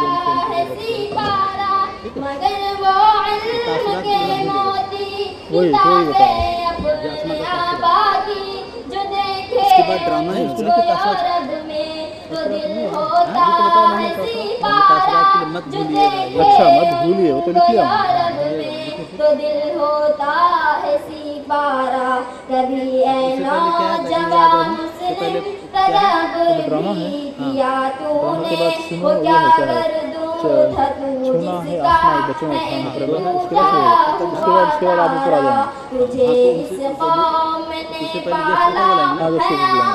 है सिपारा। मगर वो इल्म के मोती किताबें अपने आबा की, जो देखे उनको यूरोप में तो दिल होता है सिपारा। जो देखे उनको यूरोप में तो दिल होता है सिपारा। कभी ए नौजवान मुस्लिम तदब्बुर भी किया तूने, वो क्या गर्दू था तू जिसका है टूटा हुआ तारा। तुझे इस कौम ने पाला है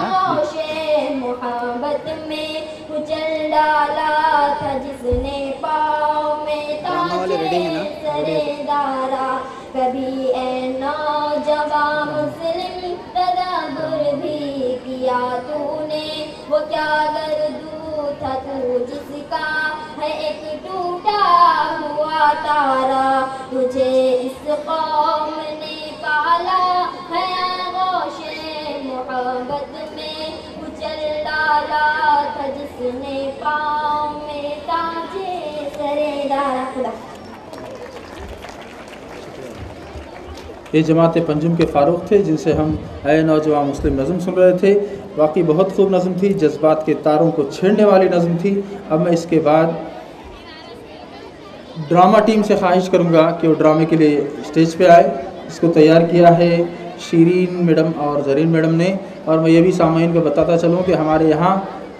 आगोशे मोहब्बत में, कुचल डाला था जिसने पाँव में ताजे सरेदारा। कभी ए नौजवान मुस्लिम तदब्बुर भी किया तूने, वो क्या गर्दू था तू जिसका है एक टूटा हुआ तारा। तुझे इस कौम ने पाला है आगोशे मोहब्बत में, कुचल डाला था जिसने पाँव में ताजे सरेदारा। खुदा ये जमात पंजुम के फ़ारूक थे, जिनसे हम ए नौजवान मुस्लिम नज़म सुन रहे थे। वाकई बहुत खूब नज़म थी, जज्बात के तारों को छेड़ने वाली नज़म थी। अब मैं इसके बाद ड्रामा टीम से ख्वाहिश करूँगा कि वो ड्रामे के लिए स्टेज पे आए। इसको तैयार किया है शीरीन मैडम और जरीन मैडम ने। और मैं ये भी सामाईन को बताता चलूँ कि हमारे यहाँ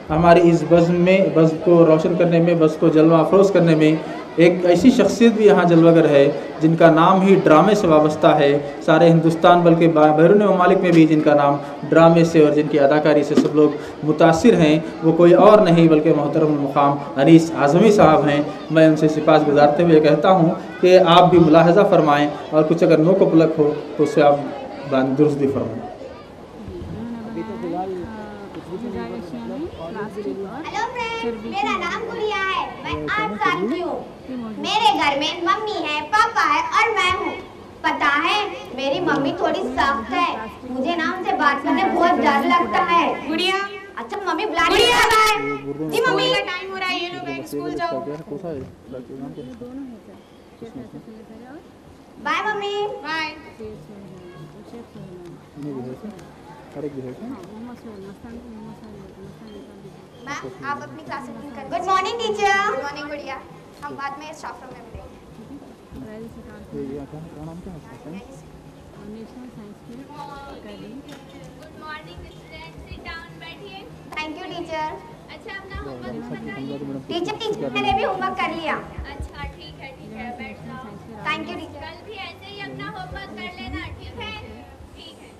हमारी इस बज़्म में, बज़्म को रोशन करने में, बज़्म को जलवा अफरोज़ करने में एक ऐसी शख्सियत भी यहाँ जलवागर है जिनका नाम ही ड्रामे से वाबस्ता है। सारे हिंदुस्तान बल्कि बैरून ममालिक में भी जिनका नाम ड्रामे से और जिनकी अदाकारी से सब लोग मुतासिर हैं, वो कोई और नहीं बल्कि मोहतरम मुकाम अनीस आज़मी साहब हैं। मैं उनसे सिफारिश गुजारते हुए कहता हूँ कि आप भी मुलाहजा फरमाएँ और कुछ अगर नो को पलक हो तो उससे आप दुरुस्ती फरमाएँ। हेलो फ्रेंड, मेरा नाम गुड़िया है। मैं 8 साल की हूँ। मेरे घर में मम्मी है, पापा है और मैं हूँ। पता है मेरी मम्मी थोड़ी सख्त है, मुझे ना उनसे बात करने बहुत डर लगता है। गुड़िया, अच्छा मम्मी बुला रही है। जी मम्मी का टाइम हो रहा है, ये लो बैग, स्कूल जाओ। Bye mummy. बाय। मैम आप अपनी क्लास अटेंड करें। Good morning teacher. Good morning गुड़िया। हम बाद में स्टाफ रूम में मिलेंगे। Good morning student, sit down, बैठिए। Thank you teacher. अच्छा अपना होमवर्क बताइए। टीचर मैंने भी होमवर्क कर लिया। अच्छा ठीक है बैठ जाओ। Thank you teacher. कल भी ऐसे ही अपना होमवर्क कर लेना, ठीक है? ठीक है।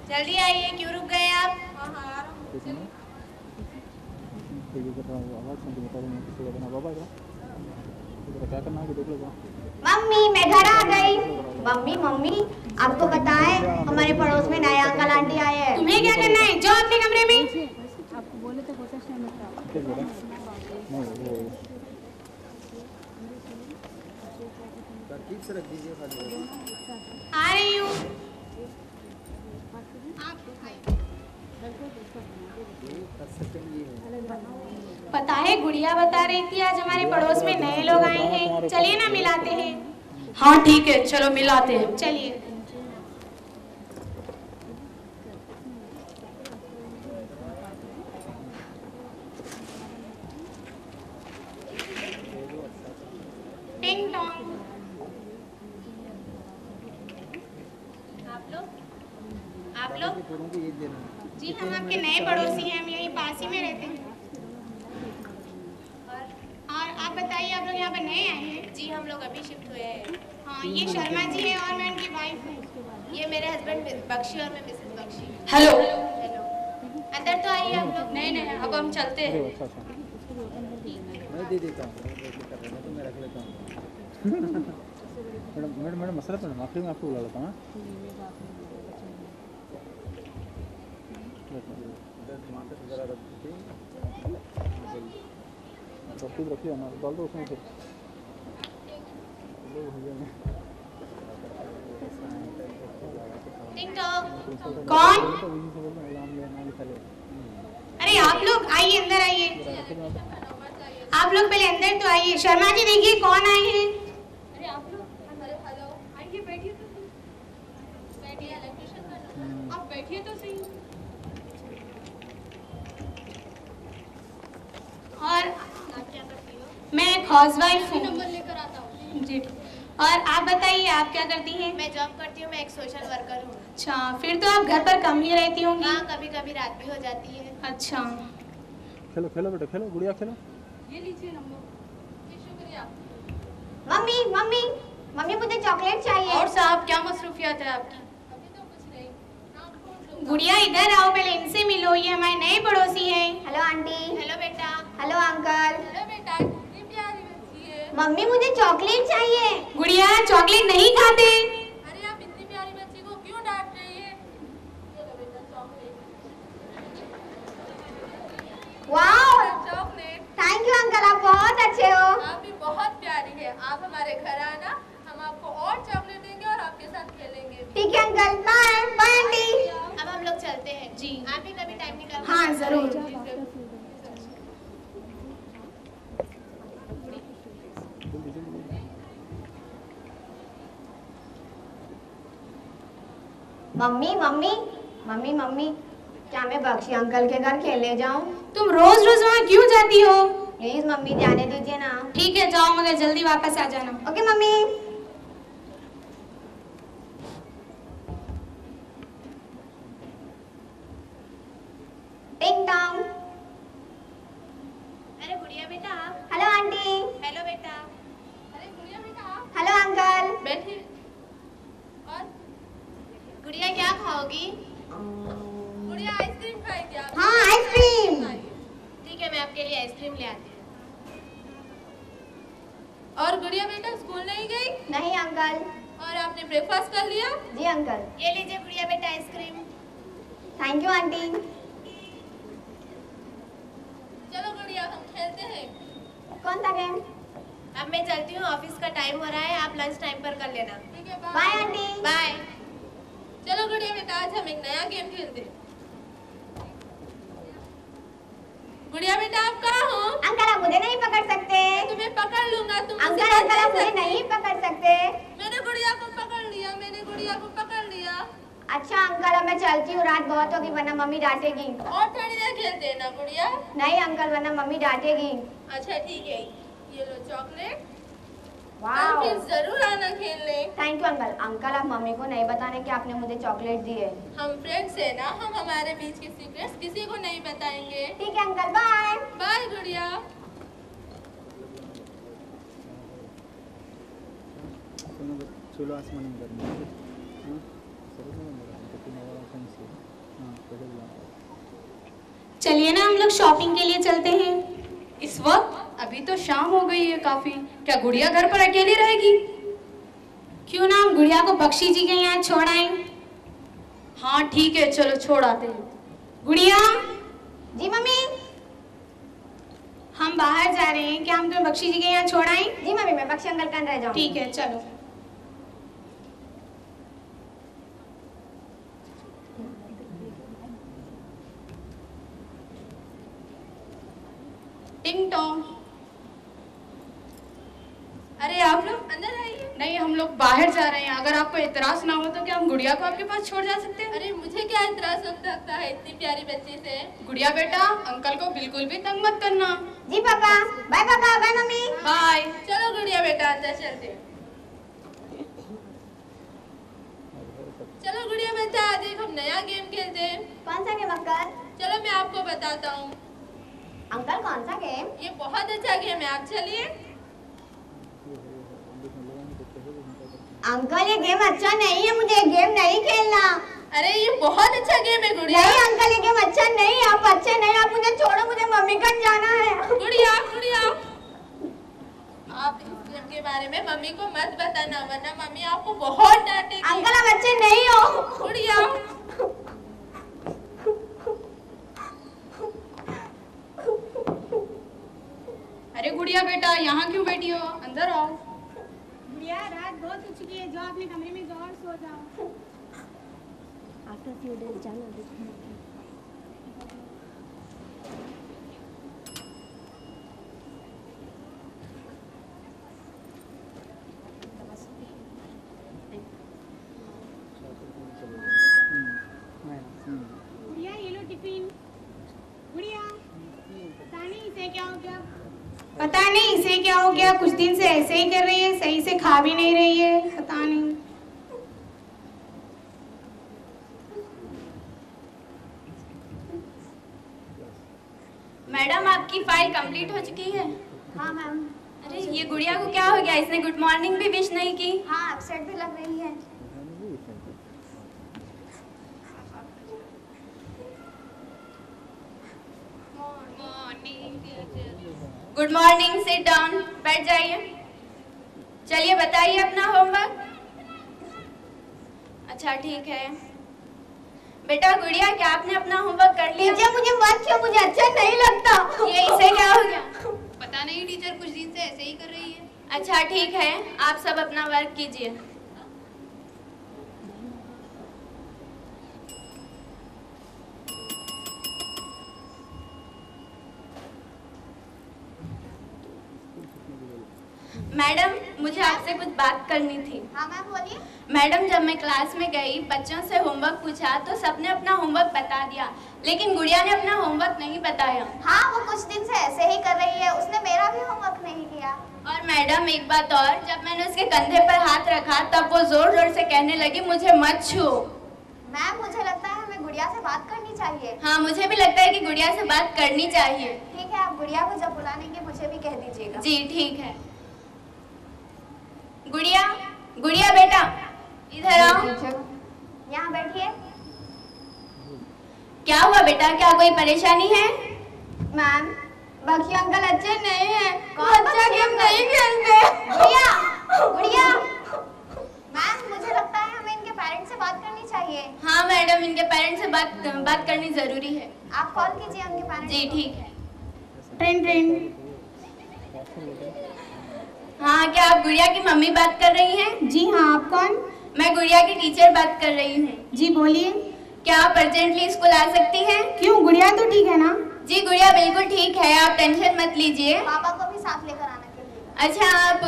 जल्दी आइए, क्यों रुक गए आप? मम्मी मैं घर आ गई। मम्मी आपको पता है हमारे पड़ोस में नया अंकल आंटी आए हैं। तुम्हें क्या करना है? जाओ अपने कमरे में। आ रही हूँ। पता है गुड़िया बता रही थी आज हमारे पड़ोस में नए लोग आए हैं, चलिए ना मिलाते हैं। हाँ ठीक है, चलो मिलाते हैं। चलिए। टिंग टोंग। आप लोग जी हम आपके नए पड़ोसी हैं, हम यहीं पास ही में रहते हैं। और आप बताइए, आप लोग यहाँ पर नए आए हैं? जी हम लोग अभी शिफ्ट हुए हैं। हाँ, ये शर्मा जी है और मैं उनकी वाइफ हूँ। ये मेरे हस्बैंड बख्शी और मैं मिसेस बख्शी। हेलो। हेलो। अंदर तो आइए आप लोग। नहीं अब हम चलते हैं। मैं दे देता हूँ, मैं रख लेता हूँ। मैडम मसला मैडम आखिरी में आपको बुला लेता हूँ। रखिए ना, डाल दो उसमें फिर। कौन? अरे आप लोग आइए, अंदर आइए। आप लोग पहले अंदर तो आइए। शर्मा जी देखिए कौन आए हैं। अरे आप लोग हेलो आइए, बैठिए तो सही। बैठिए, इलेक्ट्रिशियन का आप बैठिए तो सही। और मैं एक हाउसवाइफ हूँ। नंबर लेकर आता हूँ जी। और आप बताइए, आप क्या करती हैं? मैं जॉब करती हूँ, मैं एक सोशल वर्कर हूँ। अच्छा, फिर तो आप घर पर कम ही रहती होंगी। हाँ, कभी कभी रात भी हो जाती है। अच्छा। खेलो खेलो बेटा, खेलो गुड़िया खेलो। ये लीजिए नंबर। जी शुक्रिया। मम्मी मुझे चॉकलेट चाहिए। और साहब क्या मसरूफियत है आपकी? अभी तो कुछ नहीं। गुड़िया इधर आओ, पहले इनसे मिलो, ये हमारे नए पड़ोसी हैं। Hello aunty. हेलो बेटा। Hello uncle. हेलो बेटा, कितनी प्यारी बच्ची है। मम्मी मुझे चॉकलेट चाहिए। गुड़िया चॉकलेट नहीं खाते। अरे आप इतनी प्यारी बच्ची को क्यों डांट रही है? ये लो बेटा chocolate. Wow, chocolate. Thank you uncle, आप बहुत अच्छे हो। आप भी बहुत प्यारी है। आप हमारे घर आना, हम आपको और चॉकलेट देंगे और आपके साथ खेलेंगे। ठीक है अंकल, बाय बाय आंटी। अब हम लोग चलते हैं। जी। आप भी कभी टाइम निकाल। हाँ जरूर। मम्मी क्या मैं बख्शी अंकल के घर खेलने जाऊं? तुम रोज रोज वहाँ क्यों जाती हो? प्लीज मम्मी जाने दीजिए ना। ठीक है जाओ, मगर जल्दी वापस आ जाना। Okay mummy. खाओगी? गुड़िया आइसक्रीम खाएगी आप? हाँ आइसक्रीम। ठीक है, मैं आपके लिए आइसक्रीम ले आती हूँ। और गुड़िया बेटा स्कूल नहीं गई? नहीं अंकल। और आपने ब्रेकफास्ट कर लिया? जी अंकल। ये लीजिए गुड़िया बेटा आइसक्रीम। Thank you aunty. चलो गुड़िया हम खेलते हैं। कौन सा गेम? अब मैं चलती हूँ, ऑफिस का टाइम हो रहा है, आप लंच टाइम पर कर लेना। ठीक है, बाय आंटी। बाय। चलो गुड़िया बेटा आज हम एक नया गेम खेलते हैं। गुड़िया बेटा आप कहाँ हो? अंकल आप मुझे नहीं पकड़ सकते। तुम्हें पकड़ लूंगा। तुम अंकल अंकल आप मुझे नहीं पकड़ सकते। मैंने गुड़िया को पकड़ लिया, मैंने गुड़िया को पकड़ लिया। अच्छा अंकल अब मैं चलती हूँ, रात बहुत होगी वरना मम्मी डांटेगी। और थोड़ी देर खेलते हैं ना गुड़िया? नहीं अंकल वरना मम्मी डांटेगी। अच्छा ठीक है, ये लो चॉकलेट। वाह। फिर जरूर आना खेलने। Thank you uncle. अंकल आप मम्मी को नहीं बताने कि आपने मुझे चॉकलेट दी है। हम फ्रेंड्स है ना, हम हमारे बीच के सीक्रेट्स किसी को नहीं बताएंगे। ठीक है अंकल बाय। बाय गुड़िया। चलिए ना हम लोग शॉपिंग के लिए चलते हैं। इस वक्त? अभी तो शाम हो गई है काफी। क्या गुड़िया घर पर अकेली रहेगी? क्यों ना हम गुड़िया को बख्शी जी के यहाँ छोड़ आए। हाँ ठीक है, चलो छोड़ आते हैं। गुड़िया। जी मम्मी। हम बाहर जा रहे हैं, क्या हम तुम्हें बख्शी जी के यहाँ छोड़ आए? जी मम्मी मैं बख्शी अंकल के रह जाऊँ। ठीक है चलो। टिंग टोंग। अरे आप लोग अंदर आइए। नहीं हम लोग बाहर जा रहे हैं, अगर आपको एतराज ना हो तो क्या हम गुड़िया को आपके पास छोड़ जा सकते हैं? अरे मुझे क्या एतराज हो सकता है इतनी प्यारी बच्ची से। गुड़िया बेटा अंकल को बिल्कुल भी तंग मत करना। जी पापा। बाय पापा। Bye mummy. बाय। चलो गुड़िया बेटा अंदर चलते हैं। चलो गुड़िया बेटा आज एक हम नया गेम खेलते हैं। कौन सा गेम अंकल? चलो मैं आपको बताता हूँ। अंकल कौन सा गेम? ये बहुत अच्छा गेम है, आप चलिए। अंकल ये गेम अच्छा नहीं है, मुझे गेम नहीं खेलना। अरे ये बहुत अच्छा गेम है गुड़िया। नहीं अंकल ये गेम अच्छा नहीं है, आप अच्छे नहीं, आप मुझे छोड़ो, मुझे मम्मी के जाना है। गुड़िया गुड़िया आप इस गेम के बारे में मम्मी को मत बताना वरना मम्मी आपको बहुत डांटेगी। अंकल आप अच्छे नहीं हो। गुड़िया अरे गुड़िया बेटा यहाँ क्यों बैठी हो, अंदर आओ। गुड़िया रात बहुत हो चुकी है, जो अपने कमरे में जाओ और सो जाओ। गुड़िया ये लो टिफिन। गुड़िया पता नहीं इसे क्या हो गया। पता नहीं इसे क्या हो गया, कुछ दिन से ऐसे ही कर रही है, सही से खा भी नहीं रही है, पता नहीं। मैडम आपकी फाइल कंप्लीट हो चुकी है। हाँ मैम। अरे ये गुड़िया को क्या हो गया, इसने गुड मॉर्निंग भी विश नहीं की। हाँ अपसेट भी लग रही है। गुड मॉर्निंग, सिट डाउन, बैठ जाइए। चलिए बताइए अपना होमवर्क। अच्छा ठीक है। बेटा गुड़िया क्या आपने अपना होमवर्क कर लिया? टीचर मुझे मत छो, मुझे अच्छा नहीं लगता। ये इसे क्या हो गया? पता नहीं टीचर कुछ दिन से ऐसे ही कर रही है। अच्छा ठीक है, आप सब अपना वर्क कीजिए। मैडम मुझे आपसे कुछ बात करनी थी। हाँ मैम बोलिए। मैडम जब मैं क्लास में गई, बच्चों से होमवर्क पूछा तो सबने अपना होमवर्क बता दिया, लेकिन गुड़िया ने अपना होमवर्क नहीं बताया। हाँ वो कुछ दिन से ऐसे ही कर रही है, उसने मेरा भी होमवर्क नहीं किया। और मैडम एक बात और, जब मैंने उसके कंधे पर हाथ रखा तब वो जोर जोर से कहने लगी मुझे मत छू। मैम मुझे लगता है हमें गुड़िया से बात करनी चाहिए। हाँ मुझे भी लगता है कि गुड़िया से बात करनी चाहिए। ठीक है, आप गुड़िया को जब बुलाएंगे मुझे भी कह दीजिएगा। जी ठीक है। गुड़िया, गुड़िया बेटा इधर आओ। यहाँ बैठिए। क्या हुआ बेटा, क्या कोई परेशानी है? मैम, बख्शी अंकल अच्छे नहीं है, अच्छा गेम नहीं खेलते। गुड़िया, गुड़िया। मैम, मुझे लगता है हमें इनके पेरेंट्स से बात करनी चाहिए। हाँ मैडम, इनके पेरेंट्स से बात करनी जरूरी है। आप कॉल कीजिए उनके पेरेंट्स। जी ठीक है। Train train. हाँ, क्या आप गुड़िया की मम्मी बात कर रही हैं? जी हाँ, आप कौन? मैं गुड़िया की टीचर बात कर रही हूँ। जी बोलिए। क्या आप अर्जेंटली स्कूल आ सकती हैं? क्यों, गुड़िया तो ठीक है ना? जी गुड़िया बिल्कुल ठीक है, आप टेंशन मत लीजिए। पापा को भी साथ लेकर आना के लिए। अच्छा, आप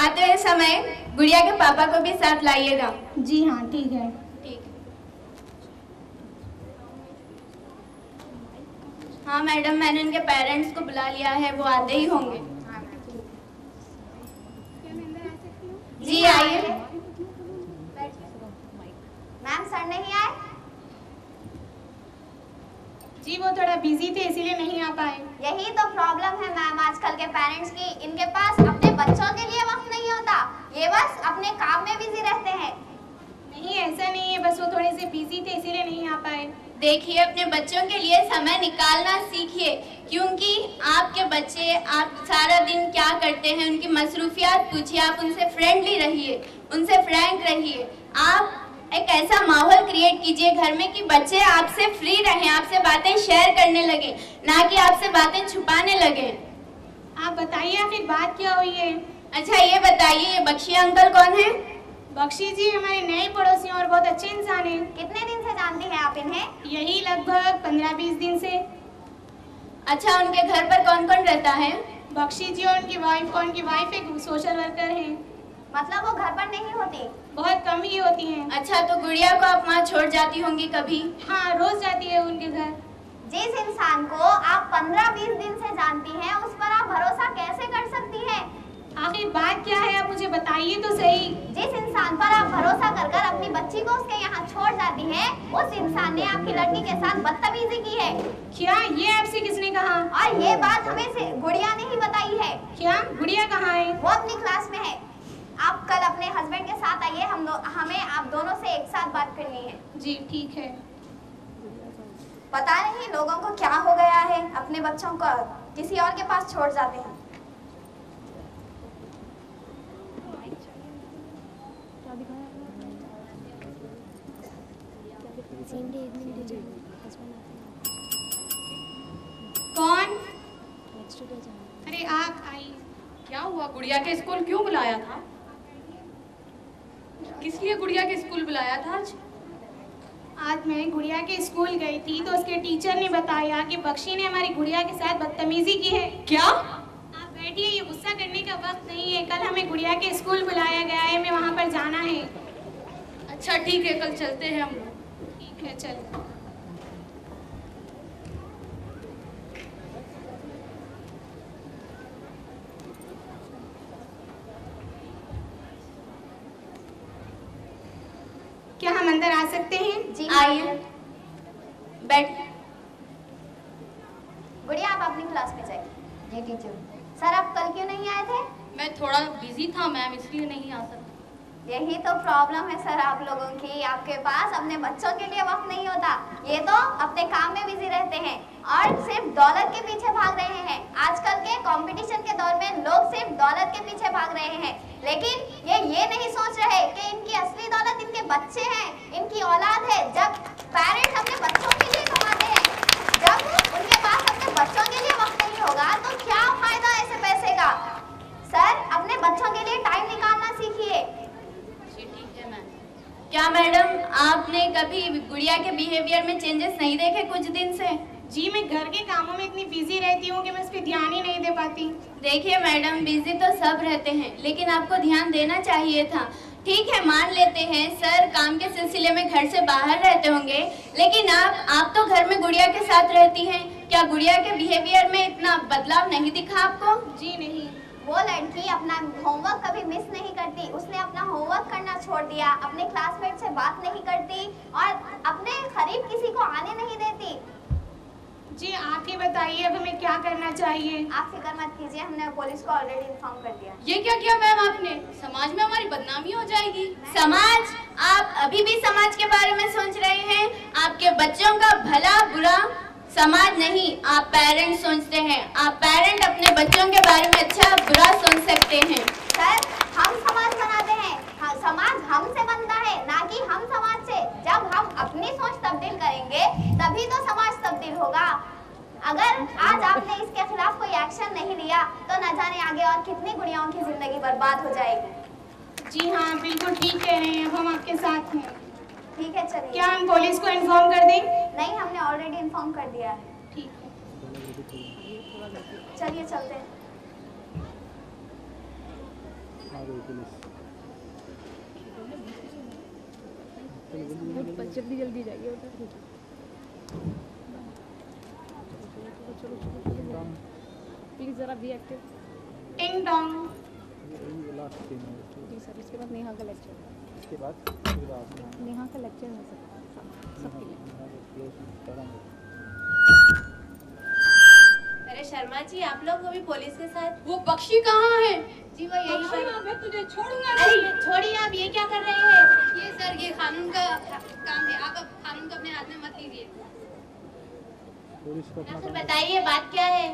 आते हुए समय गुड़िया के पापा को भी साथ लाइएगा। जी हाँ ठीक है। ठीक। हाँ मैडम, मैंने उनके पेरेंट्स को बुला लिया है, वो आते ही होंगे। जी आइए। मैम, सर नहीं आए? जी वो थोड़ा बिजी थे इसीलिए नहीं आ पाए। यही तो प्रॉब्लम है मैम आजकल के पेरेंट्स की, इनके पास अपने बच्चों के लिए वक्त नहीं होता, ये बस अपने काम में बिजी रहते हैं। नहीं ऐसा नहीं है, बस वो थोड़े से बिजी थे इसीलिए नहीं आ पाए। देखिए, अपने बच्चों के लिए समय निकालना सीखिए, क्योंकि आपके बच्चे आप सारा दिन क्या करते हैं उनकी मसरूफियात पूछिए, आप उनसे फ्रेंडली रहिए, उनसे फ्रैंक रहिए। आप एक ऐसा माहौल क्रिएट कीजिए घर में कि बच्चे आपसे फ्री रहें, आपसे बातें शेयर करने लगे, ना कि आपसे बातें छुपाने लगे। आप बताइए आखिर बात क्या हुई है? अच्छा ये बताइए, ये बख्शी अंकल कौन है? बख्शी जी हमारे नए पड़ोसी और बहुत अच्छे इंसान हैं। कितने दिन से जानती हैं आप इन्हें? यही लगभग 15-20 दिन से। अच्छा, उनके घर पर कौन कौन रहता है? बख्शी जी और उनकी वाइफ एक सोशल वर्कर हैं। मतलब वो घर पर नहीं होती? बहुत कम ही होती हैं। अच्छा, तो गुड़िया को आप वहाँ छोड़ जाती होंगी कभी? हाँ, रोज जाती है उनके घर। जिस इंसान को आप 15-20 दिन से जानती हैं, उस पर आप भरोसा कैसे कर सकती हैं? आखिर बात क्या है, आप मुझे बताइए तो सही। जिस इंसान पर आप भरोसा कर कर अपनी बच्ची को उसके यहाँ छोड़ जाती हैं, उस इंसान ने आपकी लड़की के साथ बदतमीजी की है। क्या ये आपसे किसने कहा? और ये बात हमें गुड़िया ने ही बताई है। क्या गुड़िया कहाँ है? वो अपनी क्लास में है। आप कल अपने हस्बैंड के साथ आइए, हमें आप दोनों से एक साथ बात करनी है। जी ठीक है। पता नहीं लोगों को क्या हो गया है, अपने बच्चों को किसी और के पास छोड़ जाते हैं। कौन? अरे आप आइए। क्या हुआ, गुड़िया के स्कूल क्यों बुलाया था? किस लिए गुड़िया के स्कूल बुलाया था आज? आज मैं गुड़िया के स्कूल गई थी तो उसके टीचर ने बताया कि बख्शी ने हमारी गुड़िया के साथ बदतमीजी की है। क्या? आप बैठिए, ये गुस्सा करने का वक्त नहीं है। कल हमें गुड़िया के स्कूल बुलाया गया है, हमें वहाँ पर जाना है। अच्छा ठीक है, कल चलते हैं हम लोग। ठीक है चल। क्या हम अंदर आ सकते हैं? जी आइए, बैठ। गुड़िया आप अपनी क्लास में जाइए। जी टीचर। सर आप कल क्यों नहीं आए थे? मैं थोड़ा बिजी था मैम, इसलिए नहीं आ सकता। यही तो प्रॉब्लम है सर आप लोगों की, आपके पास अपने बच्चों के लिए वक्त नहीं होता। ये तो अपने काम में बिजी रहते हैं और सिर्फ दौलत के पीछे भाग रहे हैं। आजकल के कंपटीशन के दौर में लोग सिर्फ दौलत के पीछे भाग रहे हैं, लेकिन ये नहीं सोच रहे कि इनकी असली दौलत इनके बच्चे हैं, इनकी औलाद है। जब पेरेंट्स अपने बच्चों के लिए कमाते हैं, जब उनके पास अपने बच्चों के लिए वक्त नहीं होगा तो क्या फायदा ऐसे पैसे का? सर अपने बच्चों के लिए टाइम निकालना सीखिए। क्या मैडम, आपने कभी गुड़िया के बिहेवियर में चेंजेस नहीं देखे कुछ दिन से? जी मैं घर के कामों में इतनी बिजी रहती हूँ कि मैं उस पर ध्यान ही नहीं दे पाती। देखिए मैडम, बिजी तो सब रहते हैं, लेकिन आपको ध्यान देना चाहिए था। ठीक है, मान लेते हैं सर काम के सिलसिले में घर से बाहर रहते होंगे, लेकिन आप तो घर में गुड़िया के साथ रहती हैं। क्या गुड़िया के बिहेवियर में इतना बदलाव नहीं दिखा आपको? जी नहीं। वो लड़की अपना होमवर्क कभी मिस नहीं करती, उसने अपना होमवर्क करना छोड़ दिया, अपने क्लासमेट से बात नहीं करती और अपने करीब किसी को आने नहीं देती। जी आप ही बताइए अब हमें क्या करना चाहिए? आप फिक्र मत कीजिए, हमने पुलिस को ऑलरेडी इन्फॉर्म कर दिया। ये क्या किया मैम आपने? समाज में हमारी बदनामी हो जाएगी। समाज? आप अभी भी समाज के बारे में सोच रहे हैं। आपके बच्चों का भला बुरा समाज नहीं, आप पेरेंट्स सोचते हैं। आप पेरेंट अपने बच्चों के बारे में अच्छा बुरा सोच सकते हैं। सर, हम समाज बनाते हैं, समाज हमसे बनता है, ना कि हम समाज से। जब हम अपनी सोच तब्दील करेंगे तभी तो समाज तब्दील होगा। अगर आज आपने इसके खिलाफ कोई एक्शन नहीं लिया तो न जाने आगे और कितनी गुड़ियाओं की जिंदगी बर्बाद हो जाएगी। जी हाँ, बिल्कुल ठीक कह रहे हैं, हम आपके साथ हैं। ठीक है, चलिए। क्या हम पुलिस को इन्फॉर्म कर दें? नहीं, हमने ऑलरेडी इन्फॉर्म कर दिया है। ठीक है, चलिए चलते हैं। जल्दी जल्दी जाइए प्लीज जरा बी एक्टिव। टिंग टोंग। जी सर, इसके बाद नेहा का लेक्चर। इसके बाद नेहा का लेक्चर है सर, सबके लिए। अरे शर्मा जी, आप लोग अभी पुलिस के साथ। वो बख्शी कहाँ है? जी वो यही पर। मैं तुझे छोड़ूंगा अरे छोड़िए, आप ये क्या कर रहे हैं? ये सर, ये कानून का काम है, आप अब कानून को अपने हाथ में मत लीजिए। फिर बताइए बात क्या है?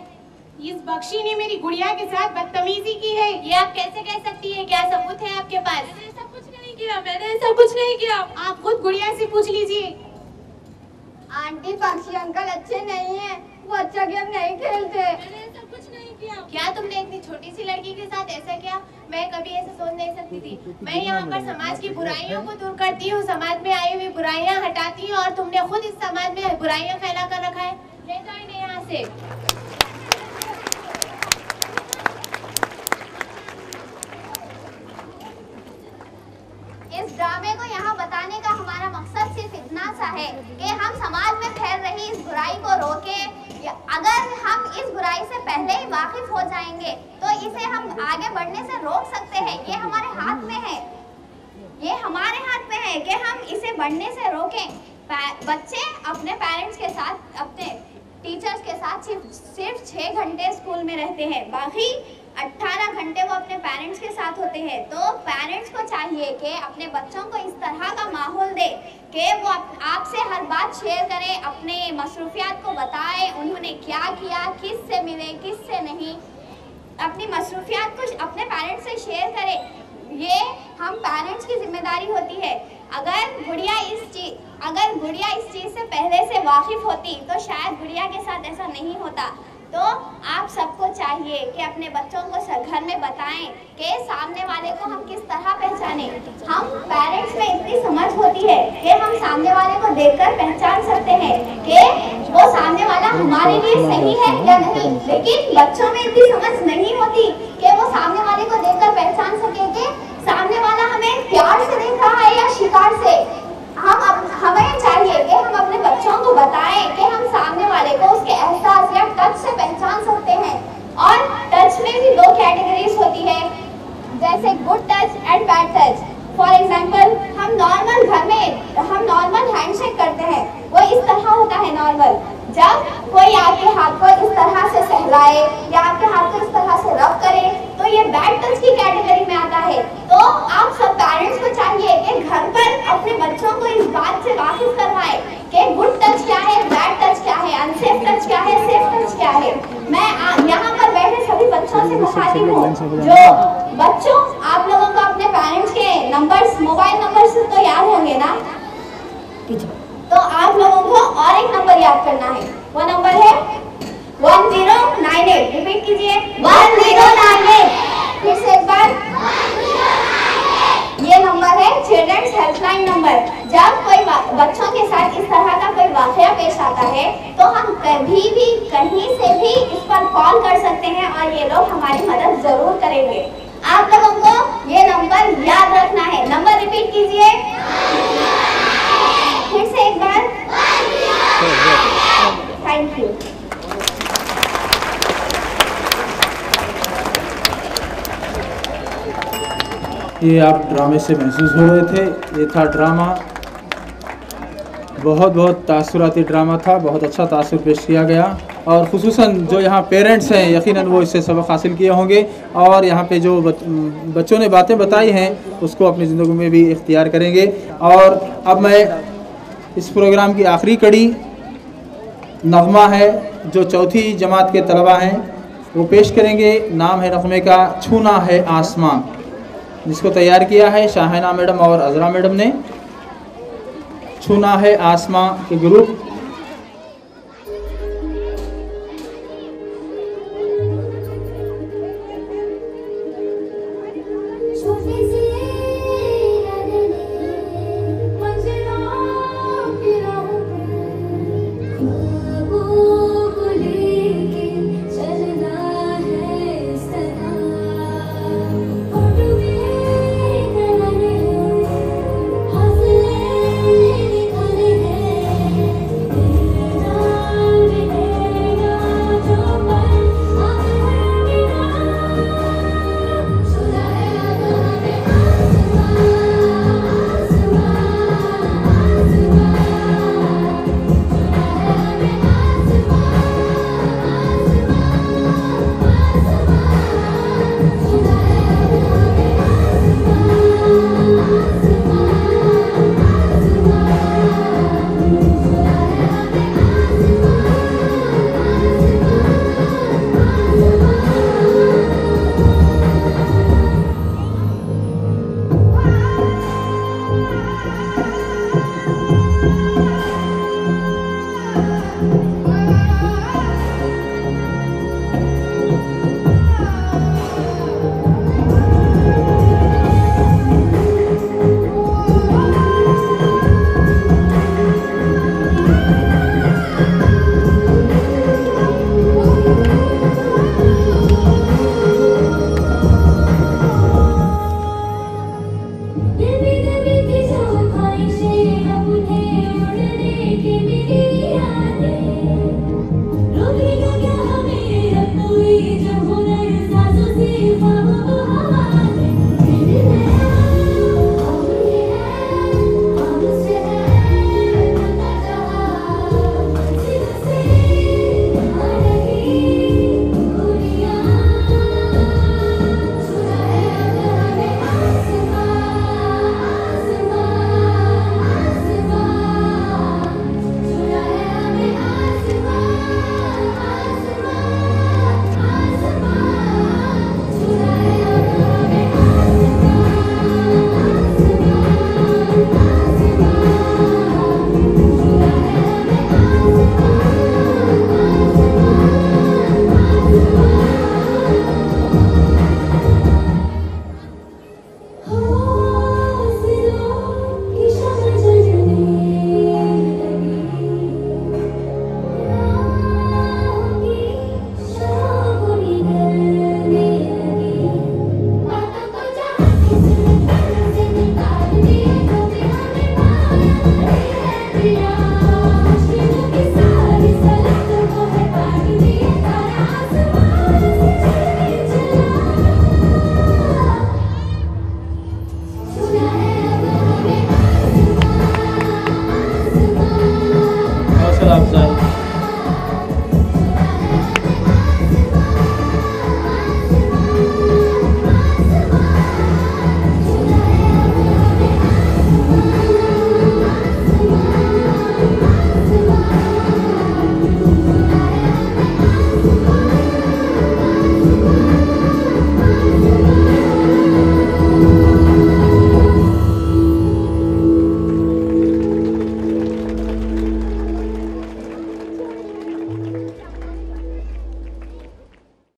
इस बख्शी ने मेरी गुड़िया के साथ बदतमीजी की है। ये आप कैसे कह सकती हैं? क्या सबूत है आपके पास? मैंने ऐसा कुछ नहीं किया, मैंने ऐसा कुछ नहीं किया। आप खुद गुड़िया से पूछ लीजिए। आंटी, बख्शी अंकल अच्छे नहीं है, वो अच्छा गेम नहीं खेलते। मैंने ऐसा कुछ नहीं किया। क्या तुमने इतनी छोटी सी लड़की के साथ ऐसा किया? मैं कभी ऐसा सोच नहीं सकती थी। मैं यहाँ पर समाज की बुराइयों को दूर करती हूँ, समाज में आई हुई बुराइयाँ हटाती हूँ, और तुमने खुद इस समाज में बुराइयाँ फैला कर रखा है। ले जाओ इन्हें यहाँ से। इस ड्रामे को यहाँ बताने का हमारा मकसद सिर्फ इतना सा है कि हम समाज में फैल रही इस बुराई को रोकें। अगर हम इस बुराई से पहले ही वाकिफ हो जाएंगे तो इसे हम आगे बढ़ने से रोक सकते हैं। ये हमारे हाथ में है, ये हमारे हाथ में है कि हम इसे बढ़ने से रोकें। बच्चे अपने पेरेंट्स के साथ, अपने टीचर्स के साथ सिर्फ 6 घंटे स्कूल में रहते हैं, बाकी 18 घंटे वो अपने पेरेंट्स के साथ होते हैं। तो पेरेंट्स को चाहिए कि अपने बच्चों को इस तरह का माहौल दे कि वो आपसे हर बात शेयर करें, अपने मसरूफियात को बताएं, उन्होंने क्या किया, किस से मिले, किस से नहीं, अपनी मसरूफियात को अपने पेरेंट्स से शेयर करें। ये हम पेरेंट्स की जिम्मेदारी होती है। अगर गुड़िया इस चीज़ से पहले से वाकिफ होती तो शायद गुड़िया के साथ ऐसा नहीं होता। तो आप सबको चाहिए कि अपने बच्चों को घर में बताएं कि सामने वाले को हम किस तरह पहचानें। हम पेरेंट्स में इतनी समझ होती है कि हम सामने वाले को देखकर पहचान सकते हैं कि वो सामने वाला हमारे लिए सही है या नहीं, लेकिन बच्चों में इतनी समझ नहीं होती कि वो सामने वाले को देखकर पहचान सके कि सामने वाला हमें प्यार से देख रहा है या शिकार से। हमें चाहिए कि हम अपने बच्चों को बताएं कि हम सामने वाले को उसके एहसास या टच से पहचान सकते हैं। और टच में भी 2 कैटेगरीज होती है, जैसे good touch and bad touch. For example, हम नॉर्मल घर में हम नॉर्मल हैंडशेक करते हैं, वो इस तरह होता है नॉर्मल। जब कोई आपके हाथ को इस तरह से सहलाए या आपके हाथ को इस तरह से रब करे तो ये बैड टच की कैटेगरी में आता है। तो आप सब पेरेंट्स को चाहिए कि घर पर अपने बच्चों को इस बात से वाकिफ करवाएं कि गुड टच क्या है, बैड टच क्या है, अनसेफ टच क्या है, सेफ टच क्या है। मैं यहाँ पर बैठे सभी बच्चों से मुखातिब हूँ। जो बच्चों, आप लोगों को अपने पेरेंट्स के नंबर्स, मोबाइल नंबर्स तो याद होंगे ना, तो आप लोगों को और एक नंबर याद करना है। वो नंबर है 1098। रिपीट कीजिए, 1098। फिर से एक बार, ये नंबर है चिल्ड्रंस हेल्पलाइन नंबर। जब कोई बच्चों के साथ इस तरह का कोई वाकया पेश आता है तो हम कभी भी कहीं से भी इस पर कॉल कर सकते हैं और ये लोग हमारी मदद जरूर करेंगे। आप लोगों को ये नंबर याद रखना है। नंबर रिपीट कीजिए, फिर से एक बार। Thank you. ये आप ड्रामे से महसूस हो रहे थे, ये था ड्रामा। बहुत तासुराती ड्रामा था, बहुत अच्छा तासुर पेश किया गया। और ख़ुसूसन जो यहाँ पेरेंट्स हैं यकीनन वो इससे सबक हासिल किए होंगे और यहाँ पे जो बच्चों ने बातें बताई हैं उसको अपनी ज़िंदगी में भी इख्तियार करेंगे। और अब मैं इस प्रोग्राम की आखिरी कड़ी नगमा है जो चौथी जमात के तलबा हैं वो पेश करेंगे। नाम है नगमे का छूना है आसमां, जिसको तैयार किया है शाहिना मैडम और अजरा मैडम ने। छूना है आसमां के ग्रुप।